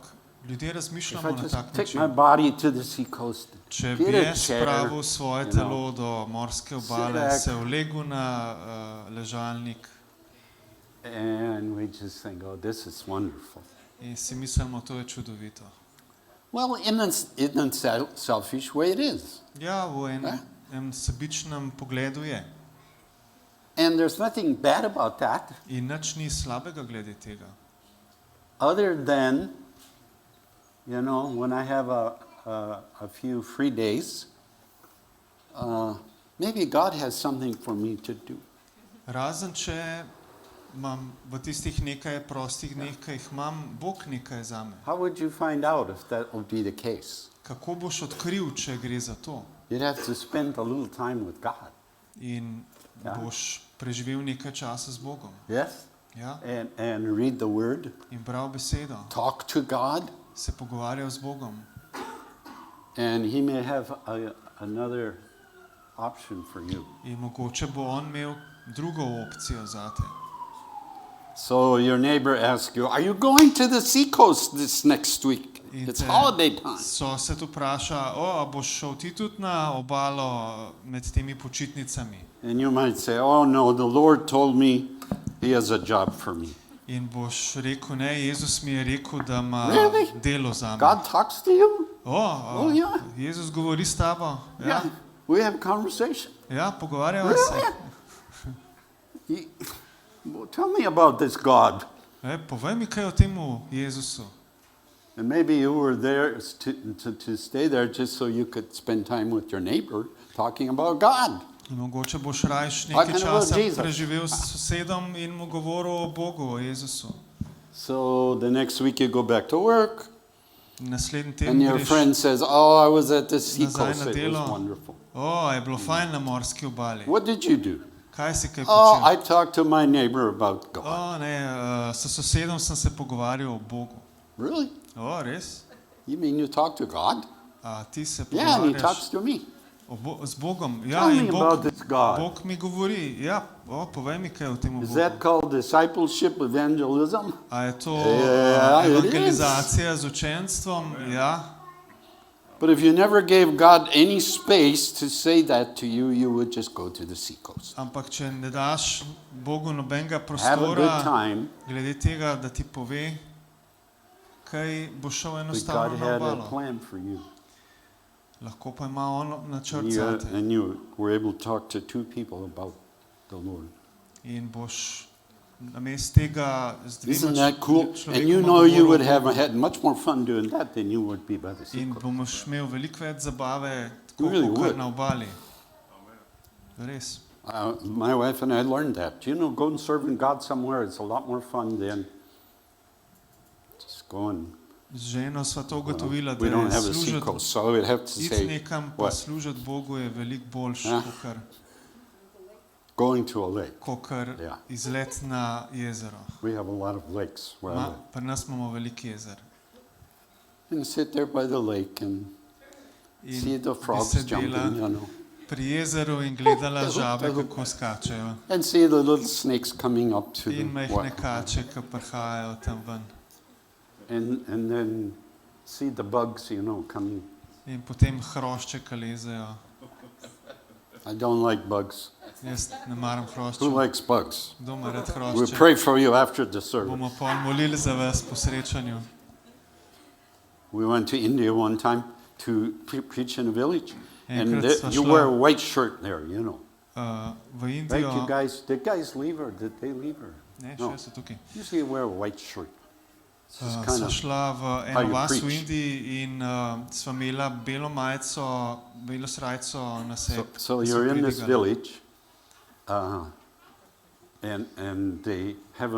ljudje If razmišljamo I na just tak take my način. body to the seacoast, Če get bi a jaz chair, spravil svoje you telo do morske obale, back. se ulegel na ležalnik and we just think, oh, this is wonderful. in si mislimo, to je čudovito. Well, in a selfish way it is. Ja, v enem sebičnem pogledu je. And there's nothing bad about that In nič ni slabega glede tega. other than, you know, when I have a few free days, maybe God has something for me to do. Razen če imam v tistih nekaj prostih dneh, ki jih imam, Bog nekaj zame. How would you find out if that would be the case? Kako boš odkril, če gre za to? You'd have to spend a little time with God. In Ja. boš preživel nekaj časa z Bogom. Yes? Ja? And read the Word, In bral besedo, talk to God, se pogovarjal z Bogom. and He may have another option for you. In mogoče bo on imel drugo opcijo zate. So your neighbor asks you, are you going to the seacoast this next week? In It's te holiday time. sosed vpraša, a boš šel ti tudi na obalo med temi počitnicami? And you might say, oh no, the Lord told me He has a job for me. In boš rekel, ne, Jezus mi je rekel, da ima Really? delo zame. God talks to you? O, ja. Jezus govori s tabo. Ja, Yeah. We have conversation. ja pogovarjava se. Well, tell me about this God. Povej mi kaj o temu Jezusu. And maybe you were there to stay there just so you could spend time with your neighbor talking about God. In mogoče boš rajš Talking nekaj about časa Jesus. preživel s sosedom in mu govoril o Bogu, o Jezusu. So the next week you go back to work, Naslednji and teden your greš, friend says, oh, I was at the seacoast, na it was delo. wonderful. je bilo fajn na morski obali. What did you do? Kaj si kaj Oh, I počel? talked to my neighbor about God. S sosedom sem se pogovarjal o Bogu. Really? Res? You mean you talk to God? A ti se Yeah, and He pogovarjaš? talks to me. Z Bogom. Ja, Tell me in about this God. Bog mi govori, ja, povej mi kaj o tem Is Bogu. that called discipleship evangelism? A je to Yeah, it is. evangelizacija z učenstvom? Ja. But if you never gave God any space to say that to you, you would just go to the seacoast. Ampak če ne daš Bogu nobenega Have a good prostora time, glede tega, da ti pove, kaj bo šel but enostavno God na had a obalo. plan for you. Lahko pa ima on načrt And zate. you were able to talk to two people about the Lord. In boš namesto tega z dvema Isn't that cool? And človekoma you know you would govoril have had much more fun doing that than you would be by the in seacoast. bomoš imel veliko več zabave, tako Really kot would. na obali. Res. My wife and I learned that. You know, going serving God somewhere, it's a lot more fun than just going. Z ženo sva to ugotovila, da We don't je have a služiti, seacoast, so I would have to iti say nekam pa what? služiti Bogu je veliko boljše, Ja. Going to a lake. kakor Ja. izlet na jezero. We have a lot of lakes where I live. Pri nas imamo veliko jezer. And sit there by the lake and see In the bi frogs sedela jumping, you know, pri jezeru in gledala žabe, kako skačejo. and see the little snakes coming up to the In majhne water. kače, ki prihajajo tam ven. And then see the bugs, you know, coming. In potem hrošče, ki lezejo. I don't like bugs. Jaz ne maram Who hroščev. likes bugs? Kdo ima rad We'll hrošče? pray for you after the service. Bomo pol molili za vas po srečanju. We went to India one time to preach in a village, and Enkrat sva you šla, wear a white shirt there, you know. v Right, Indijo. you guys, did guys leave or did they leave her? Ne, No. še so tukaj. Usually you wear a white shirt. This is Sva kind of, šla v how eno you vas v preach. Indiji in sva imela belo majico, belo srajco na sebi. so da so you're in this pridigali. village, and they have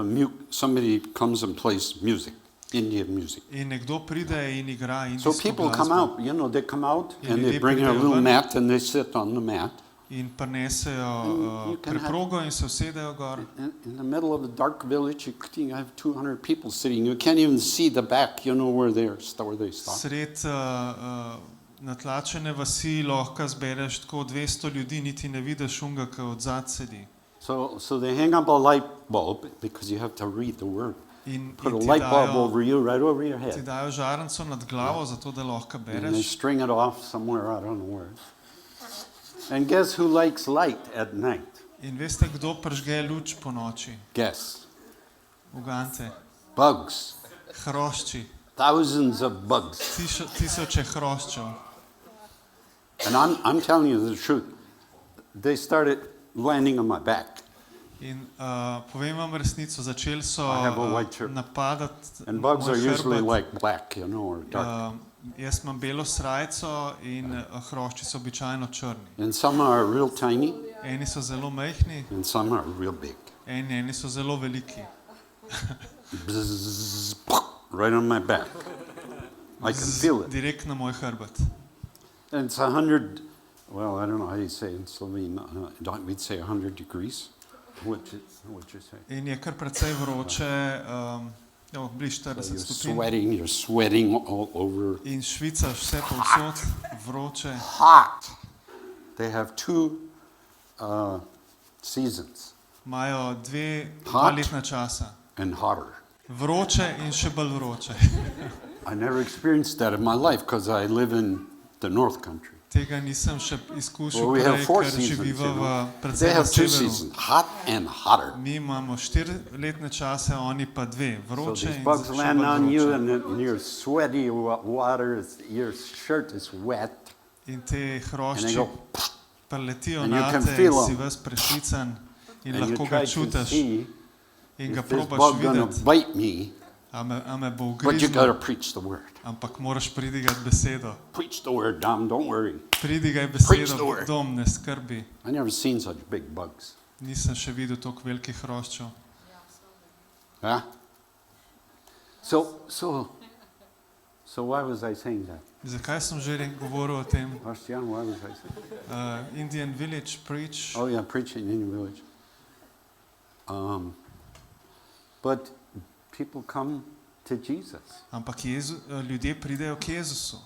somebody comes and plays music, Indian music. In nekdo pride in igra So indijsko people come glasbo. out, you know, they come out In and they ljudje bring a pridejo little ven. mat and they sit on the mat. In prinesejo You can have- preprogo in se usedejo gor. In the middle of a dark village, you have 200 people sitting. You can't even see the back, you know, where they stop. Sred natlačene vasi lahko zbereš tako 200 ljudi, niti ne vidiš unga, ki od zad sedi. So they hang up a light bulb because you have to read the word. In Put a ti light bulb dajo, over you, right over your ti head. dajo žarenco nad glavo, zato da lahko And they bereš. string it off somewhere, I don't know where. And guess who likes light at night? In veste, kdo pržge luč po noči? Guess. Ugance. Bugs. Hrošči. Thousands of bugs. Tisoče hroščev. And I'm telling you the truth. They started landing on my back. In povem vam resnico, začeli so I have a white shirt. napadati And bugs moj are usually hrbet. like black, you know, or dark. Jaz imam belo srajco in hrošči so običajno črni. And some are real tiny, Eni so zelo majhni, and some are real big. eni so zelo veliki. Bzzz, right on my back. I can feel it. Direkt na moj hrbet. And it's 100, well, I don't know how you say it in Slovene. We'd say 100 degrees. What'd you say? In je kar precej vroče, bliž So 40 you're stopinj. you're sweating all over. In švicaš vse povsod, vroče. Hot. They have two seasons, Imajo dva Hot. letna časa. and hotter. Vroče in še bolj vroče. I never experienced that in my life because I live in the North Country. Tega nisem še izkušal, Well, we have prej, 4 ker seasons. živiva You v know. predvsem They na have 2 severu. seasons, hot and hotter. Mi imamo 4 letne čase, oni pa 2, So vroče these in bugs še land bolj on you, vroče. and then you're sweaty. Water, your shirt is wet, In te and they hrošči go. preletijo And you can nate in feel si 'em. ves prešvican in And you lahko ga try to čutiš see in ga if this probaš bug gonna videti, bite me, a me bo but you gotta ugriznil, preach the word. ampak moraš pridigati besedo. Preach the word, Dom. Don't worry. Pridigaj Preach the besedo, word. dom, ne skrbi. I never seen such big bugs. Nisem še videl toliko velikih hroščev. Huh? So why was I saying that? Zakaj sem že govoril o tem? Bastian, why was I saying? Indian Village Preach. Oh yeah, preaching in the village. But people come to Jesus. Ampak ljudje pridejo k Jezusu.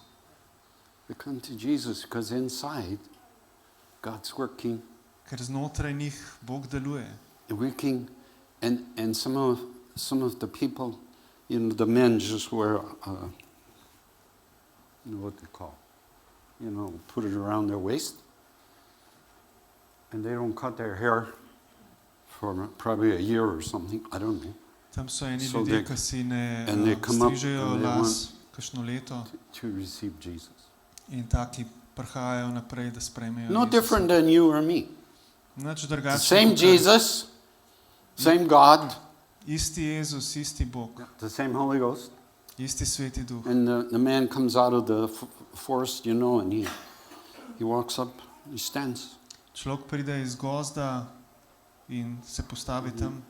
They come to Jesus because inside God's working, ker znotraj njih Bog deluje. working, and some of the people, the men just wear, what they call, put it around their waist, and they don't cut their hair for probably a year or something, I don't know, Tam so eni So ljudje, they- ki si ne and they come up strižejo and they las kakšno leto to receive Jesus. in taki prihajajo naprej, da sprejmejo No Jezusa. different than you or me. Nič The drugače. same kot Jesus, same God, Isti Jezus, isti Bog, the same Holy Ghost. isti Sveti Duh. And the man comes out of the forest, and he walks up, he stands. Človek pride iz gozda in se postavi tam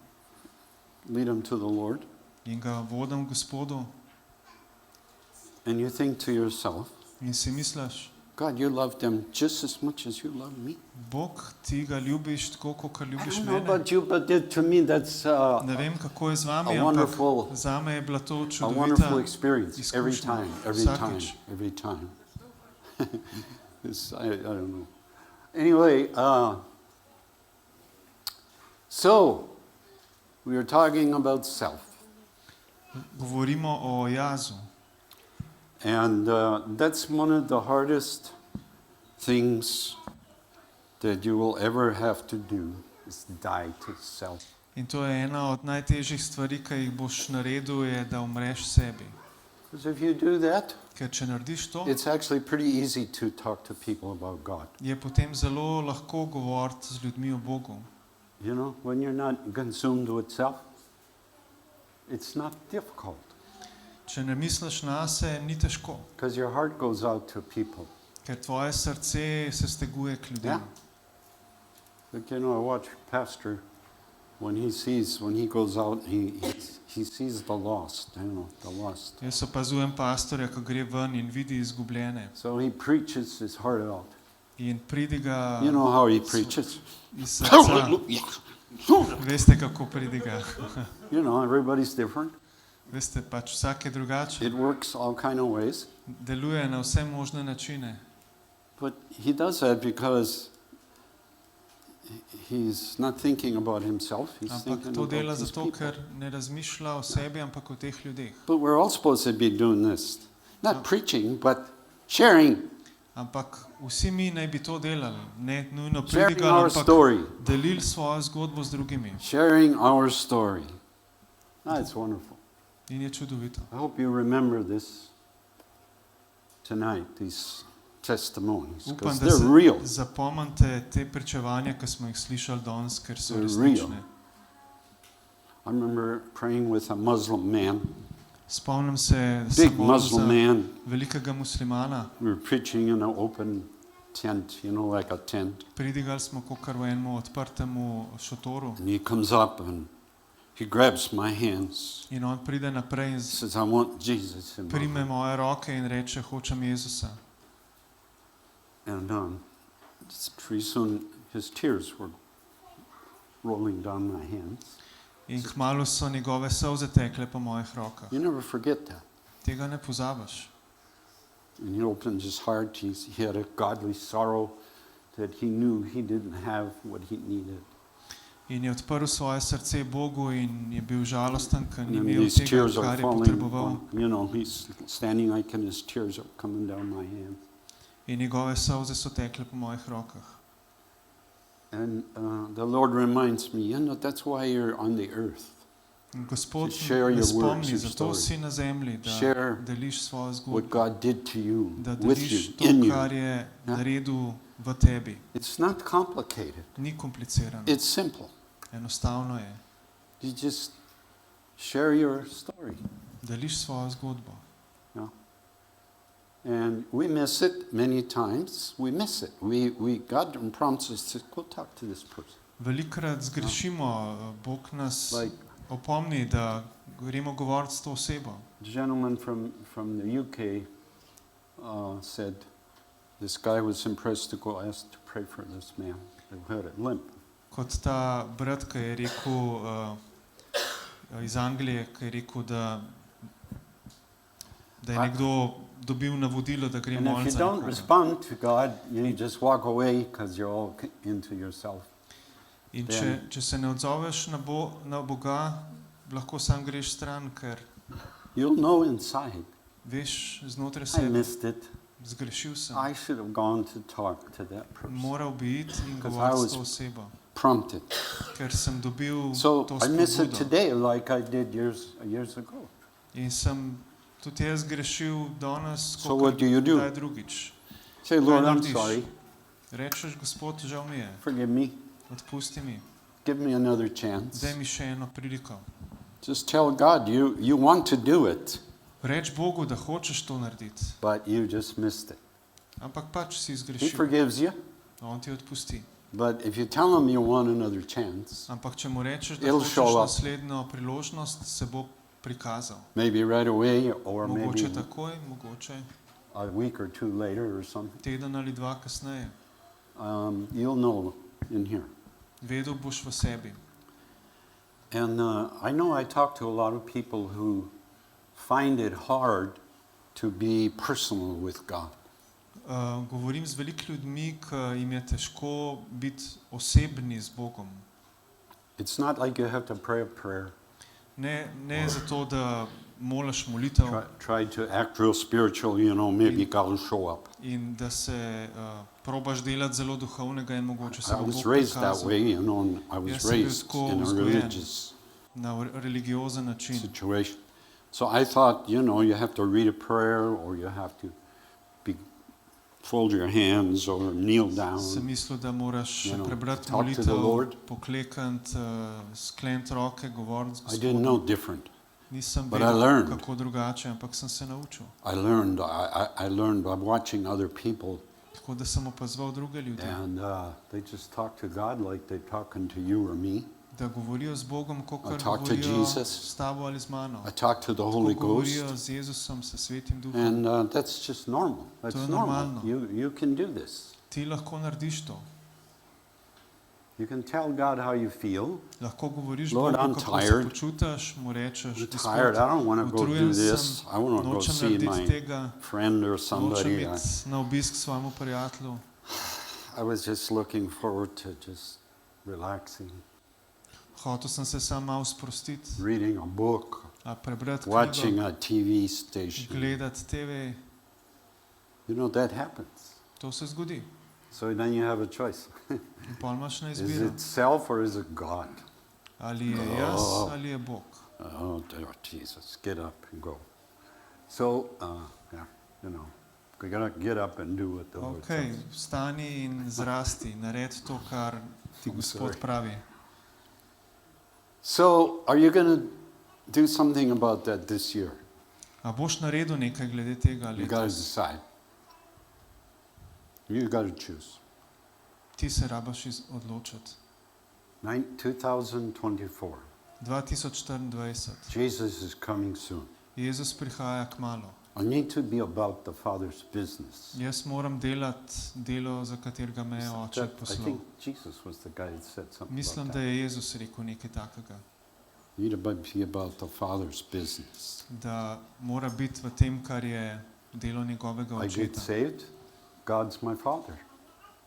Lead him to the Lord. in ga vodim Gospodu And you think to yourself, in si misliš, God, you love them just as much as you love me. Bog, ti ga ljubiš tako, kot I ljubiš don't know mene. about you, but to me that's Ne vem, kako je z vami, a ampak wonderful- zame je bila to a wonderful čudovita. experience every Izkušnja. time, Vsakič. every time. I don't know. Anyway, so we are talking about self. Govorimo o jazu. And that's one of the hardest things that you will ever have to do, is die to self. In to je ena od najtežjih stvari, ki jih boš naredil, je, da umreš sebi. Because if you do that, Ker če narediš to, it's actually pretty easy to talk to people about God. je potem zelo lahko govoriti z ljudmi o Bogu. When you're not consumed with self, it's not difficult. Če ne misliš nase, ni težko, Because your heart goes out to people. ker tvoje srce se steguje k ljudem. Like, I watch Pastor when he goes out, he sees the lost, the lost. Jaz opazujem pastorja, ko gre ven in vidi izgubljene. So he preaches his heart out. In pridiga You know how he preaches? iz srca. Veste, kako pridiga. Everybody's different. Veste, pač vsak je drugačen. It works all kind of ways. Deluje na vse možne načine. But he does that because he's not thinking about himself. He's Ampak thinking to about dela his zato, people. ker ne razmišlja o sebi, ampak o teh ljudeh. But we're all supposed to be doing this. Not preaching, but sharing. Ampak vsi mi naj bi to delali. Ne nujno Sharing pridigali, our ampak story. delili svojo zgodbo z drugimi. Sharing our story. It's wonderful. In je čudovito. I hope you remember this tonight, these testimonies, Upam, because da they're se real. zapomnite te pričevanja, ki smo jih slišali danes, ker so They're resnične. I remember praying with a Muslim man, Spomnim se, da big sem molil Muslim za man. velikega muslimana. We were preaching in an open tent, like a tent. Pridigali smo kakor v enemu odprtemu šotoru. And he comes up and he grabs my hands. In on pride naprej in He says, I want Jesus in my prime heart. moje roke in reče, hočem Jezusa. And pretty soon his tears were rolling down my hands. In kmalu so njegove solze tekle po mojih rokah. You never forget that. Tega ne pozabiš. And he opened his heart. He had a godly sorrow that he knew he didn't have what he needed. In je odprl svoje srce Bogu in je bil žalosten, ker And ni then imel these tega, tears are kar je falling. potreboval. He's standing like and his tears are coming down my hands. In njegove solze so tekle po mojih rokah. And the Lord reminds me, that's why you're on the earth. In Gospod To share me your spomni, words, your zato story. si na zemlji, da Share deliš svojo What zgodbo, God did to you, da with deliš you, to, in you. kar je naredil v tebi. It's not complicated. Ni komplicirano, It's simple. enostavno je. You just share your story. Deliš svojo zgodbo. And we miss it many times. We miss it. God prompts us to go talk to this person. Velikokrat zgrešimo, Bog nas Like opomni, da gremo govoriti s to osebo. the gentleman from the UK said, this guy was impressed to go ask to pray for this man who had a limp. Kot ta brat, ki je rekel iz Anglije, ki je rekel, da je nekdo dobil navodilo, da grem And if molit you za don't nekoga. respond to God, you just walk away because you're all into yourself. In then- če se ne odzoveš na Boga, lahko sam greš stran, ker You'll know inside, veš znotraj I sebe, missed it. zgrešil sem. I should have gone to talk to that person. Moral bi iti in Because govoriti I s to was- osebo, Prompted. ker sem dobil So to I miss it spodbudo. today like I did years ago. In sem tudi jaz grešil danes, So what do you do? kdaj drugič. Say, Lord, I'm narediš? sorry. Rečeš, Gospod, žal mi je, Forgive me. odpusti mi, Give me another chance. daj mi še eno priliko. Just tell God you want to do it, Reč Bogu, da hočeš to narediti, but you just missed it. ampak pač si He zgrešil, forgives you, on ti odpusti. but if you tell him you want another chance, Ampak če mu rečeš, da It'll hočeš show up. naslednjo priložnost, se bo prikazal. maybe right away or Mogoče maybe takoj, mogoče a week or two later or something, teden ali dva kasneje. you'll know in here. Vedel boš v sebi. And I know I talk to a lot of people who find it hard to be personal with God. Govorim z veliko ljudmi, ki jim je težko biti osebni z Bogom. It's not like you have to pray a prayer, Ne zato, da moliš molitev try to act real spiritual, maybe God will show up. in da se probaš delati zelo duhovnega in mogoče se I bo was Bog raised that prikazal way, and I was Jaz sem bil raised tako in a vzgojen. religious na religiozen način. situation. So I thought, you have to read a prayer or you have to fold your hands or kneel down. Sem mislil, da moraš prebrati talk to the molitev, Lord. poklekniti, skleniti roke, govoriti z I didn't know Gospodom. different. Nisem but I vedel, learned. kako drugače, ampak sem se naučil. I learned by watching other people, Tako da sem opazoval druge ljudi, and they just talk to God like they're talking to you or me. da govorijo z Bogom, kot I talk to govorijo Jesus. s tabo ali z mano. I talk to the Ko Holy govorijo Ghost, z Jezusom, s Svetim Duhom. and that's just normal. That's To je normal. normalno. You can do this. Ti lahko narediš to. You can tell God how you feel. Lahko govoriš Lord, Bogu, I'm kako se tired. počutiš, mu rečeš, I'm Gospod, tired. I don't want to go do utrujen this. sem, I want to go nočem see narediti my tega, friend or nočem somebody. iti na obisk svojemu prijatelju. I was just looking forward to just relaxing, Hotel sem se sam malo sprostiti, reading a book, a prebrati watching knjigo, a TV station. gledati TV. That happens. To se zgodi. So then you have a choice. In pol imaš na Is izbiro. it self or is it God? Ali je jaz ali je Bog. Oh, dear Jesus, get up and go. So, we gotta get up and do what the Lord Ok, tells. vstani in zrasti, naredi to, kar ti I'm Gospod sorry. pravi. So, are you gonna do something about that this year? A boš naredil nekaj glede tega You gotta letos? decide. You gotta choose. Ti se rabaš odločiti. 2024. 2024. Jesus is coming soon. Jezus prihaja kmalu. I need to be about the Father's business. Jaz moram delati delo, za katerega me je oče I poslal. think Jesus was the guy that said something Mislim, about da that. je Jezus rekel nekaj takega. You need to be about the Father's business. Da mora biti v tem, kar je delo njegovega I get očeta. saved, God's my Father.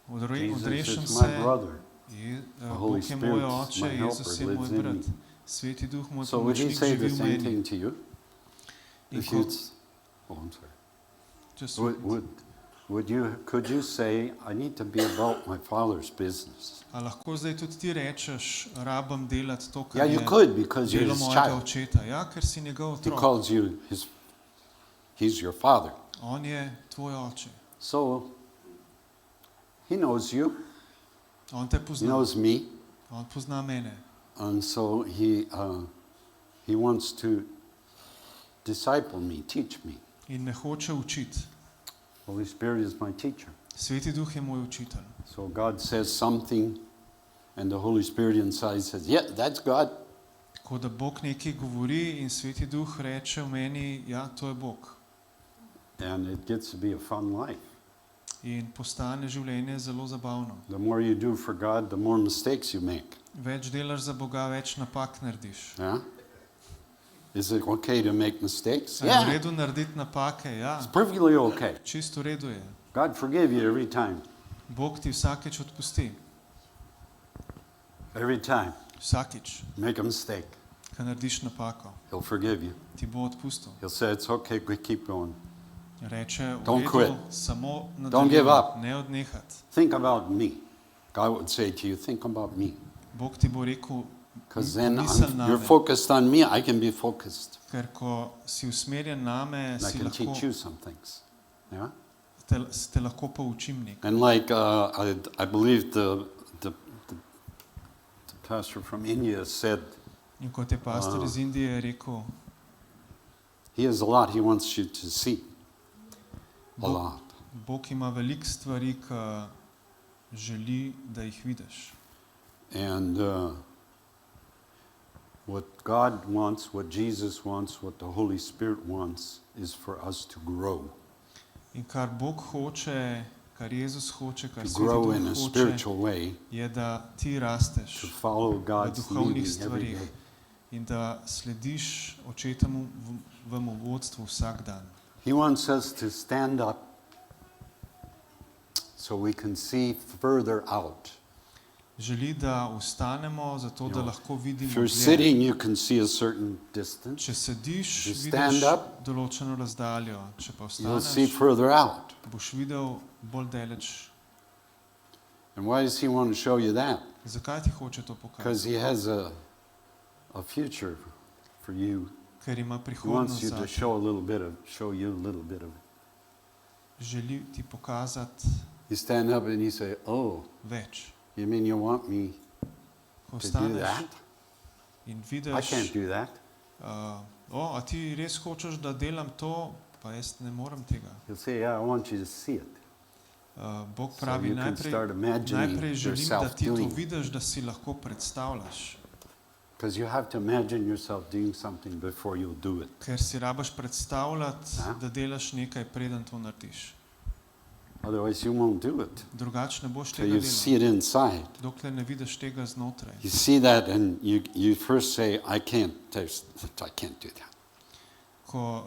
Jesus Odrešen is my se, brother. Holy Bog je moj Spirit, oče, my Jezus je helper, moj lives in brat. me. Sveti Duh, moj So would he pomočnik, say the živi v same meni. thing to you? In If ko, you'd, I'm sorry. just, Could you say, I need to be about my Father's business? a lahko zdaj tudi ti rečeš, rabam delati to, Yeah, kar you je could because you're delo his mojega child. očeta. Ja, ker si njegov He otrok. calls you he's your father. On je tvoj oče. So he knows you, On te he pozna. knows me, On pozna mene. and so he wants to disciple me, teach me. In me hoče učiti. Holy Spirit is my teacher. Sveti Duh je moj učitelj. So God says something, and the Holy Spirit inside says, yeah, that's God. Tako da Bog nekaj govori in Sveti Duh reče v meni, ja, to je Bog. And it gets to be a fun life. In postane življenje zelo zabavno. The more you do for God, the more mistakes you make. Več delaš za Boga, več napak narediš. Yeah? Is it okay to make mistakes? A je v Yeah, redu narediti napake? Ja, it's perfectly okay. čisto v redu je. God forgive you every time. Bog ti vsakeč odpusti. Every time. Vsakeč, Make a mistake. ko narediš napako, He'll forgive you. ti bo odpustil. He'll say, it's okay, we keep going. Reče, v Don't redu, quit. samo Don't give up. nadaljuj, ne odnehati. Think about me. God would say to you, think about me. Bog ti bo rekel, Because then misel you're name, focused on me, I can be focused. ker ko si usmerjen name, And I si can lahko, teach you some things. Yeah? te lahko poučim nekaj. And like I believe the pastor from India said, In kot je pastor iz Indije rekel, he has a lot he wants you to see. A Bog, lot. Bog ima veliko stvari, ki želi, da jih vidiš. And what God wants, what Jesus wants, what the Holy Spirit wants is for us to grow. In kar Bog hoče, kar Jezus hoče, kar To Sveti grow Duh in a hoče, spiritual way, je, da ti to rasteš follow v God's duhovnih leading every stvarih day. in da slediš očetovemu vodstvu vsak dan. He wants us to stand up so we can see further out. Želi, da ustanemo, zato da lahko If vidimo you're dlje. sitting, you can see a certain distance. Če sediš, You vidiš stand up, določeno razdaljo. Če pa You'll see vstaneš, further out. boš videl bolj daleč. And why does he want to show you that? Zakaj ti hoče to Because pokazati? he has a future for you. Ker ima He wants prihodnost you to zate. show you a little bit of it. Želi ti pokazati You stand up and you say, oh, več. you mean you want me Ko to do vstaneš that? in I vidiš, can't do that. a ti res hočeš, da delam to, pa jaz ne morem tega. He'll say, yeah, I want you to see it. Bog So pravi, you can start najprej imagining želim, da yourself ti to doing. vidiš, da si lahko predstavljaš. Because you have to imagine yourself doing something before you'll do it. Ker si rabaš predstavljati, Ja. da delaš nekaj, preden to narediš. Otherwise, you won't do it. Drugače ne boš So tega you see delal, it inside. dokler ne vidiš tega znotraj. You see that and you first say, I can't do that. Ko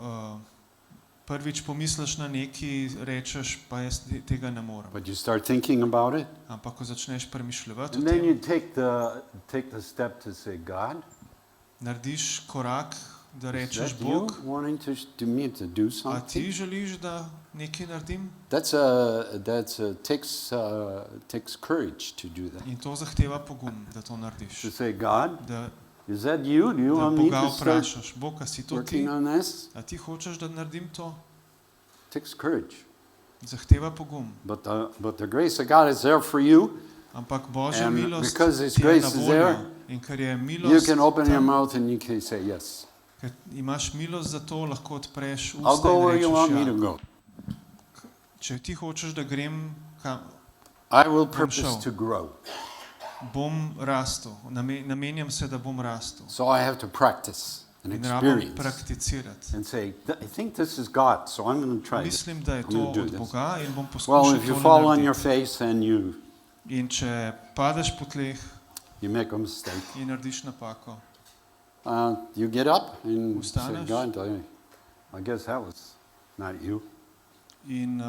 prvič pomisliš na nekaj, rečeš, pa jaz tega ne morem. But you start thinking about it, Ampak ko začneš premišljati o and then you tem, take the step to say, God, narediš korak, da is rečeš, that you Bog, wanting to me to do a ti something? želiš, da nekaj naredim? Takes courage to do that. In to zahteva pogum, da to narediš. To say, God, Da, is that you? Do you da want me Boga to start vprašaš, Bog, a si to ti? working on this? A ti hočeš, da naredim to? Takes courage. Zahteva pogum. But the grace of God is there for you. Ampak Božja And milost because His ti je na grace is voljo. there, In ker je You milost can open your tam, mouth and you can say yes. ker imaš milost za to, lahko odpreš I'll usta go in where you want me to rečeš, ja. go. Če ti hočeš, da grem, I will šel. purpose to grow. bom rastel. Namenjam se, da bom rastel. So I have to practice and In rabim experience prakticirati. and say, I think this is God, so I'm going to try this. Mislim, da je I'm gonna to do od this. Boga in bom Well, poskušal if you to fall on narediti. your face and In če padeš po tleh you make a mistake, in narediš napako, you get up and say, Ustaneš. God, I guess that was not you. in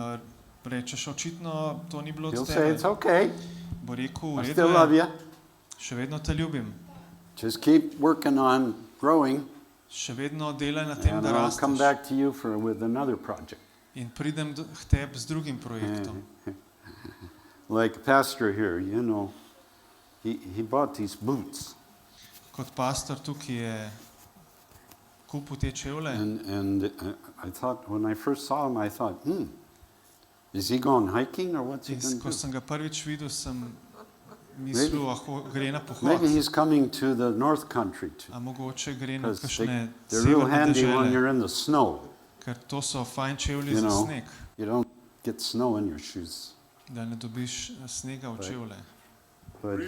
rečeš, očitno to ni bilo He'll od say, tebe, it's okay. bo rekel, v I redu still love je, you. še vedno te ljubim, Just keep working on growing, še vedno delaj na tem, and da I'll come rasteš. back to you with another project. In pridem k tebi z drugim projektom. Like pastor here, you know, he bought these boots, Kot pastor tukaj je kupil te čevlje and I thought, when I first saw him, I thought, is he going hiking or what's he in going ko to do? sem ga prvič videl, sem mislil, gre na pohod. Maybe he's coming to the North Country too, A mogoče gre na because kakšne they're real severne handy when dežele, you're in the snow. ker to so fajn čevlji You za know. sneg, You don't get snow in your shoes. da ne dobiš snega v Right. čevlje. But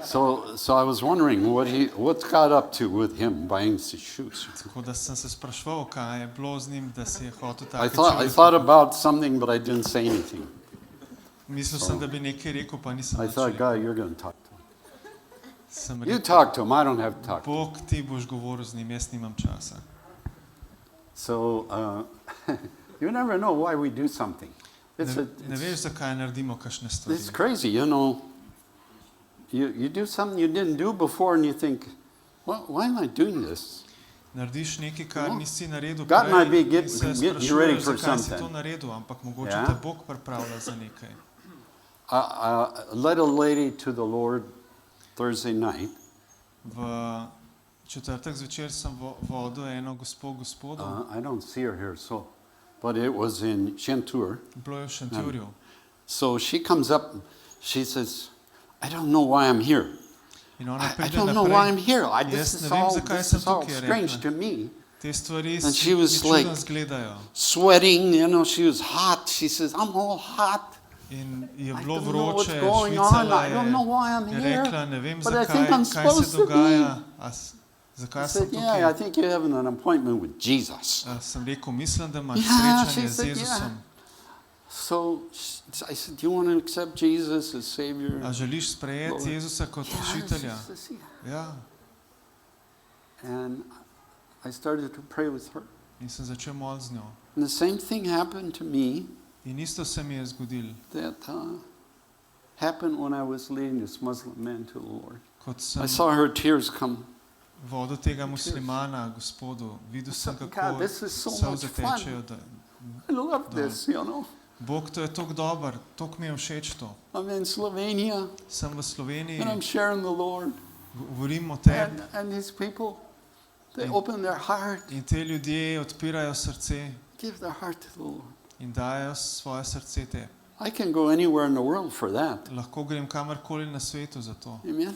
so I was wondering what's God up to with him buying these shoes. Tako da sem se spraševal, kaj je bilo z njim, da si je hotel I take thought čevlje. about something, but I didn't say anything. Mislil sem, da bi nekaj rekel, pa nisem I nič thought, rekel. God, you're going to talk to him. Sem You rekel, talk to him. I don't have to talk. Bog, ti boš govoril z njim, jaz nimam časa. So you never know why we do something. Ne veš, zakaj naredimo kakšne stvari. It's crazy, you know. You do something you didn't do before and you think, well, why am I doing this? Narediš nekaj, kar nisi naredil God might be prej in se getting you ready sprašuješ, for zakaj si to something. naredil, ampak mogoče Ja. te Bog pripravlja za nekaj. Led a lady to the Lord Thursday night. V četrtek zvečer sem vodil eno gospodu, I don't see her here, but it was in Shentur. bilo je v Šentjurju. So she comes up, she says, I don't know why I'm here. In ona I pride don't know why I'm naprej, here. Jaz This ne is vem, all, zakaj this sem is all tukaj, je strange rekla. to me. Te stvari And si she was mi čudno like- zgledajo. Sweating, you know, she was hot. She says, I'm all hot. In je I bilo don't know what's vroče, going on. švicala I don't know why I'm je here. rekla, ne vem, But I think zakaj, I'm kaj supposed se to be. dogaja, I zakaj sem said, yeah, I tukaj. think you're having an appointment with Jesus. Sem rekel, mislim, da imaš Yeah, she srečanje z said, Jezusom. So I said, do you want to accept Jesus as Savior? A želiš sprejeti Lord. Jezusa kot Yeah, rešitelja? she says, yeah. Ja. And I started to pray with her. In sem začel moliti z njo. And the same thing happened to me In isto se mi je zgodilo, that happened when I was leading this Muslim man to the Lord. kot I sem saw her tears come. vodil tega muslimana gospodu. Videl sem, God, kako this is so much solze fun. tečejo. I love this, you know. Bog, to je tako dober, tako mi je všeč to. I'm in Slovenia Sem v Sloveniji, and I'm sharing the Lord. govorim o tebi And these people, they In- open their heart, in te ljudje odpirajo srce give their heart to the Lord. in dajo svoje srce tebi. I can go anywhere in the world for that. Lahko grem kamorkoli na svetu za to. Amen.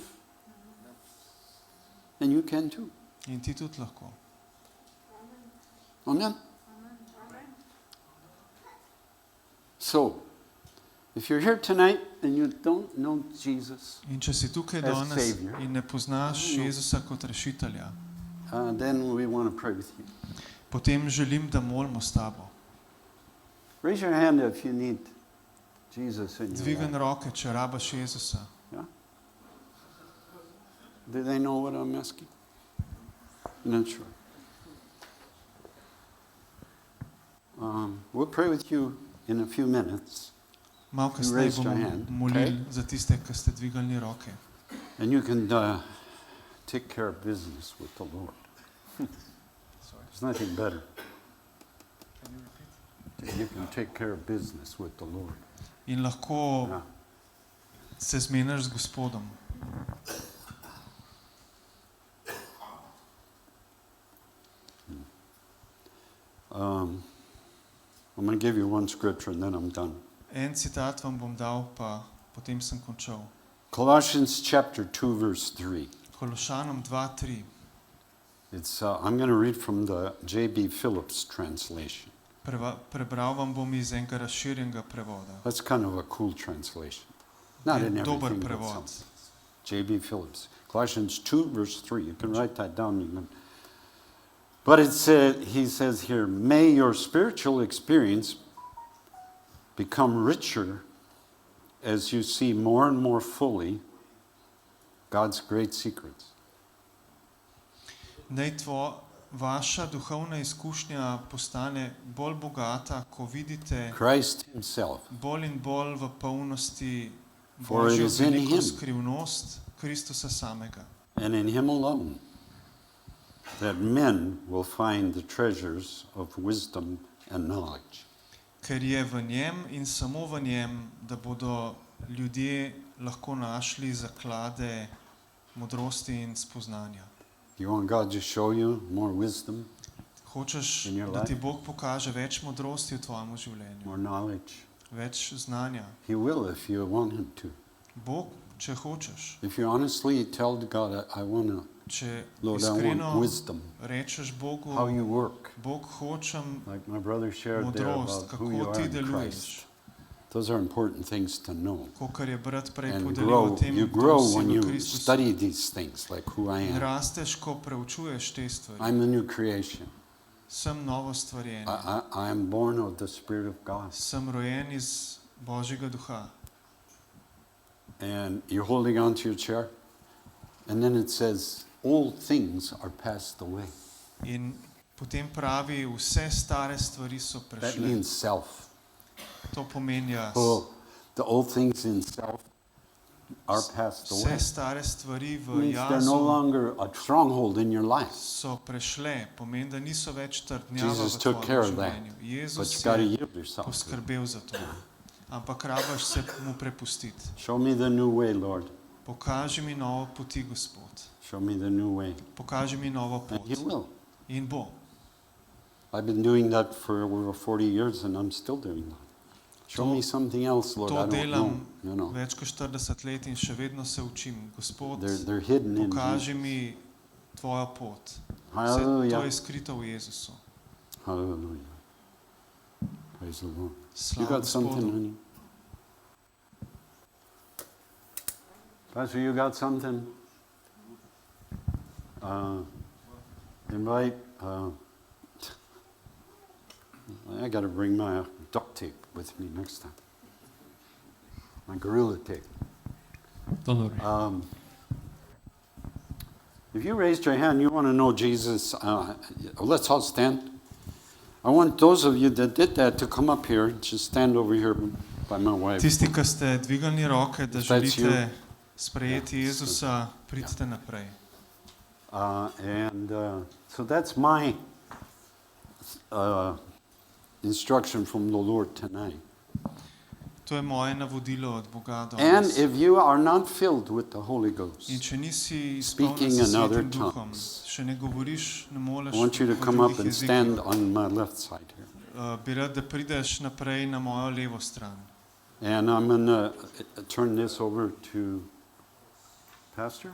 And you can too. In ti tudi lahko. Amen. So, if you're here tonight and you don't know Jesus, In če si tukaj As danes Savior. in ne poznaš Jezusa kot rešitelja, then we want to pray with you. potem želim, da molimo s tabo. Raise your hand if you need Jesus in your Dvigni life. roke, če rabaš Jezusa. Do they know what I'm asking? Not sure. We'll pray with you in a few minutes, Malo You kasneje raised your bomo hand, molili okay? za tiste, ki ste dvigali roke. and you can take care of business with the Lord. There's nothing better. You can take care of business with the Lord. In lahko Yeah. se zmeniš z Gospodom. I'm going to give you one scripture and then I'm done. En citat vam bom dal, pa potem sem končal. Colossians chapter 2, verse 3. Kološanom 2:3. I'm going to read from the J.B. Phillips translation. Prebral vam bom iz enega razširjenega prevoda. That's kind of a cool translation. Not Je in dober everything, but prevod. some. J.B. Phillips. Colossians 2, verse 3. You can write that down. But he says here, may your spiritual experience become richer as you see more and more fully God's great secrets. Naj vaša duhovna izkušnja postane bolj bogata, ko vidite Christ himself. bolj in bolj v polnosti For it Božjo is in veliko him. skrivnost Kristusa samega. And in him alone, that men will find the treasures of wisdom and knowledge. Ker je v njem in samo v njem, da bodo ljudje lahko našli zaklade modrosti in spoznanja. You want God to show you more wisdom, Hočeš, In your da ti life? Bog pokaže več modrosti v tvojem življenju, more knowledge? več znanja. He will if you want him to. Bog, če hočeš, If you honestly tell God, I want to, če Lord, I iskreno want wisdom, rečeš Bogu, how you work. Bog, hočem Like my brother shared there modrost, about who you kako are ti in deluješ. Christ. Those are important things to know. Kakor je brat prej And podelil o grow. tem, You kdo grow si when v you Kristusu. study these things, like who I In am. rasteš, ko preučuješ te stvari. I'm a new creation. Sem novo stvarjenje. I am born of the Spirit of God. Sem rojen iz Božjega duha. And you're holding on to your chair? And then it says, all things are passed away. In potem pravi, vse stare stvari so That prešle. means self. To pomeni jaz. Oh, the old things in self are passed Vse away. stare stvari v Means they're no jazu longer a stronghold in your life. so prešle. Pomeni, da niso več trdnjava Jesus v took care tvojem of that. življenju. But Jezus you got to je yield yourself. poskrbel za to. Ampak rabaš se mu prepustiti. Show me the new way, Lord. Pokaži mi novo poti, Gospod. Show me the new way. Pokaži mi novo And He pot. will. In bo. I've been doing that for over 40 years and I'm still doing that. Show To- me something else, Lord. To I don't know. delam You know, več kot 40 let in še vedno se učim. Gospod, they're hidden in pokaži Jesus. mi tvojo pot. Vse to Hallelujah. je skrito v Jezusu. Hallelujah. Praise the Lord. You Slava got something, Gospodu. honey? Pastor, you got something? Invite. I got to bring my duct tape with me next time. My gorilla tape. Don't worry. If you raised your hand, you want to know Jesus, let's all stand. I want those of you that did that to come up here. Just stand over here by my wife. Tisti, ki ste dvignili roke, da If that's želite sprejeti Yeah. Jezusa, pridite naprej. So that's my instruction from the Lord tonight. To je moje navodilo od Boga And danes. if you are not filled with the Holy Ghost, In če nisi speaking izpolnjen s in other Svetim Duhom, tongues, še ne govoriš, ne moleš I want you to v come up drugih and jezikih, stand on my left side here. bi rad, da prideš naprej na mojo levo stran. And I'm going to turn this over to Pastor.